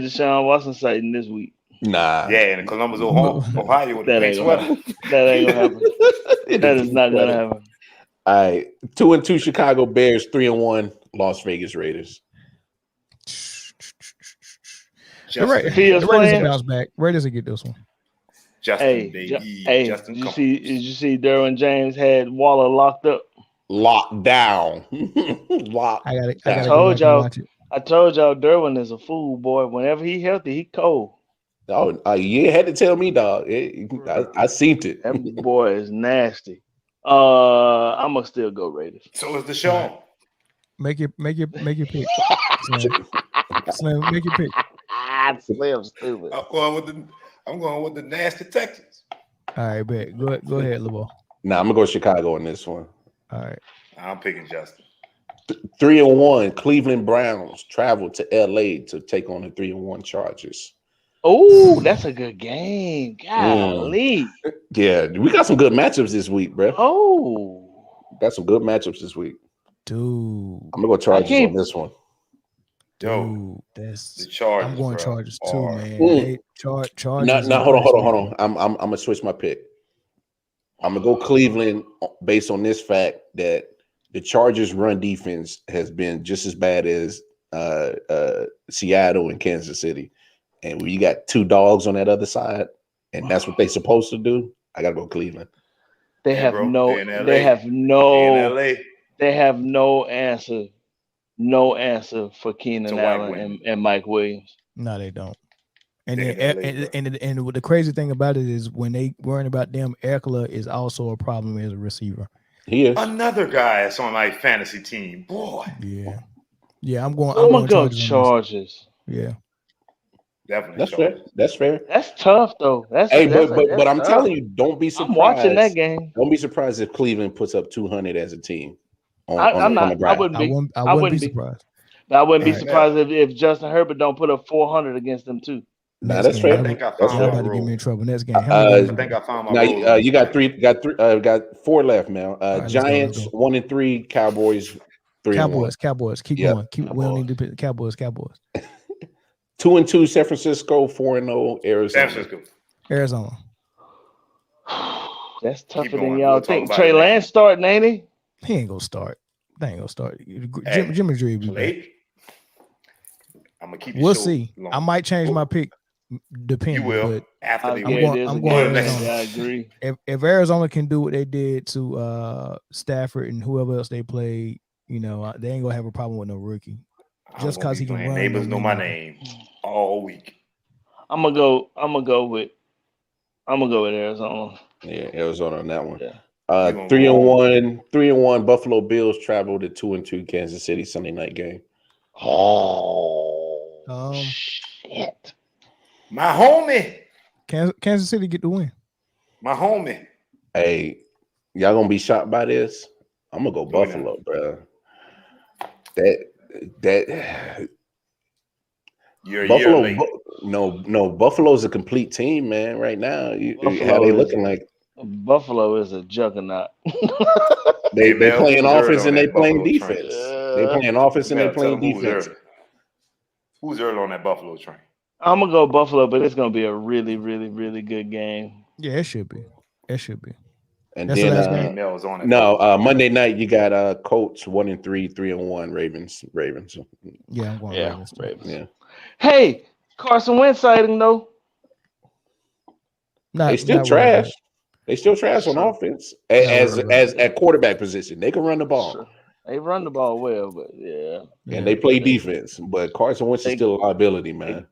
Deshaun Watson sighting this week. Nah. Yeah, in Columbus, Ohio, with the pink sweater. That ain't gonna happen. That is not gonna happen. All right, 2-2 Chicago Bears, 3-1 Las Vegas Raiders. The Raiders bounce back. Raiders will get this one. Justin, Justin, did you see Derwin James had Waller locked up? Locked down. I told y'all Derwin is a fool, boy. Whenever he healthy, he cold. Oh, you had to tell me, dog. I seen it. That boy is nasty. I'm gonna still go Raiders. So is Deshaun. Make your pick. Slim, make your pick. Slim stupid. I'm going with the nasty Texans. All right, bet. Go ahead, LeBron. Nah, I'm gonna go Chicago on this one. All right. I'm picking Justin. 3-1 Cleveland Browns travel to LA to take on the 3-1 Chargers. Oh, that's a good game. Golly. Yeah, we got some good matchups this week, bro. Oh. Got some good matchups this week. Dude. I'm gonna go Chargers on this one. Dude, that's the Chargers. I'm going Chargers too, man. Chargers. No, hold on. I'm gonna switch my pick. I'm gonna go Cleveland based on this fact that the Chargers' run defense has been just as bad as Seattle and Kansas City. And when you got 2 dogs on that other side, and that's what they're supposed to do, I gotta go Cleveland. They have no answer for Keenan Allen and Mike Williams. No, they don't. And They then, in LA, and the crazy thing about it is when they worrying about them, Eckler is also a problem as a receiver. He is. Another guy that's on my fantasy team. Boy. Yeah. I'm going I'm gonna go Chargers. Chargers. Yeah. Definitely That's Chargers. fair. That's fair. That's tough though. That's But I'm tough. telling you, don't be surprised. I'm watching that game. Don't be surprised if Cleveland puts up 200 as a team I'm on the not. ground. I wouldn't be surprised. But I wouldn't be All right. surprised if Justin Herbert don't put up 400 against them too. Nah, that's fair. I think I Y'all found my about to get me role. in trouble next game. I think I found my Now role. you got four left, man. right, Giants let's go. 1-3, Cowboys 3-1. Cowboys. Keep Yep. going. We don't need to Cowboys. 2-2, San Francisco 4-0, Arizona. San Francisco. Arizona. That's tougher going. than y'all We'll talk think. about Trey it later. Lance starting, ain't he? He ain't gonna start. They ain't gonna start. Hey, Jimmy G will be back. Blake, I'm gonna keep you We'll so see. long. I might change my pick depending. You will But after I'm they going- win. I'm going Arizona. Arizona. I agree. if Arizona can do what they did to Stafford and whoever else they played, they ain't gonna have a problem with no rookie. I'm Just gonna 'cause be he can playing run Neighbors don't know mean my nothing. name all week. I'm gonna go with Arizona. Yeah, Arizona on that one. Yeah. 3-1 Buffalo Bills travel to 2-2 Kansas City Sunday night game. Oh shit! My homie. Kansas City get the win. My homie. Hey, y'all gonna be shocked by this? I'm gonna go Go Buffalo, bro. That You're a Buffalo. year late. No, Buffalo's a complete team, man. Right now, how Buffalo they is- looking like? Buffalo is a juggernaut. They Mel, playing who's early offense on and they that playing Buffalo train? defense. They playing offense and they Mel, tell playing them who's defense. early. Who's early on that Buffalo train? I'm gonna go Buffalo, but it's gonna be a really, really, really good game. Yeah, it should be. And That's the last then game? Mel's on it. Monday night you got Colts 1-3, 3-1 Ravens. Yeah, I'm going Yeah, Ravens. Ravens. Yeah, Hey, Carson Wentz sighting though. they still trash. They still trash on offense as at quarterback position. They can run the ball. Sure. They run the ball well, but yeah. And they play defense, but Carson Wentz is still a liability, man.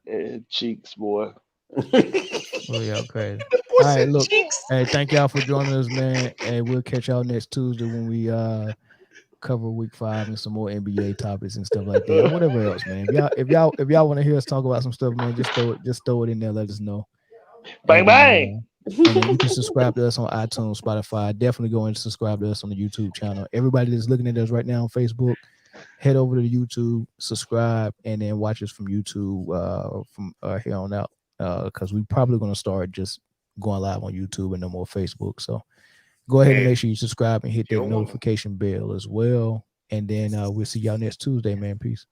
Cheeks, boy. Oh yeah, crazy. All right, look. Hey, thank y'all for joining us, man. And we'll catch y'all next Tuesday when we cover week 5 and some more NBA topics and stuff like that. And whatever else, man. If y'all want to hear us talk about some stuff, man, just throw it in there. Let us know. Bang And, bang. And then you can subscribe to us on iTunes, Spotify. Definitely go and subscribe to us on the YouTube channel. Everybody that's looking at us right now on Facebook, head over to the YouTube, subscribe, and then watch us from YouTube from here on out. Because we're probably going to start just going live on YouTube and no more Facebook. So go ahead and make sure you subscribe and hit that notification bell as well. And then we'll see y'all next Tuesday, man. Peace.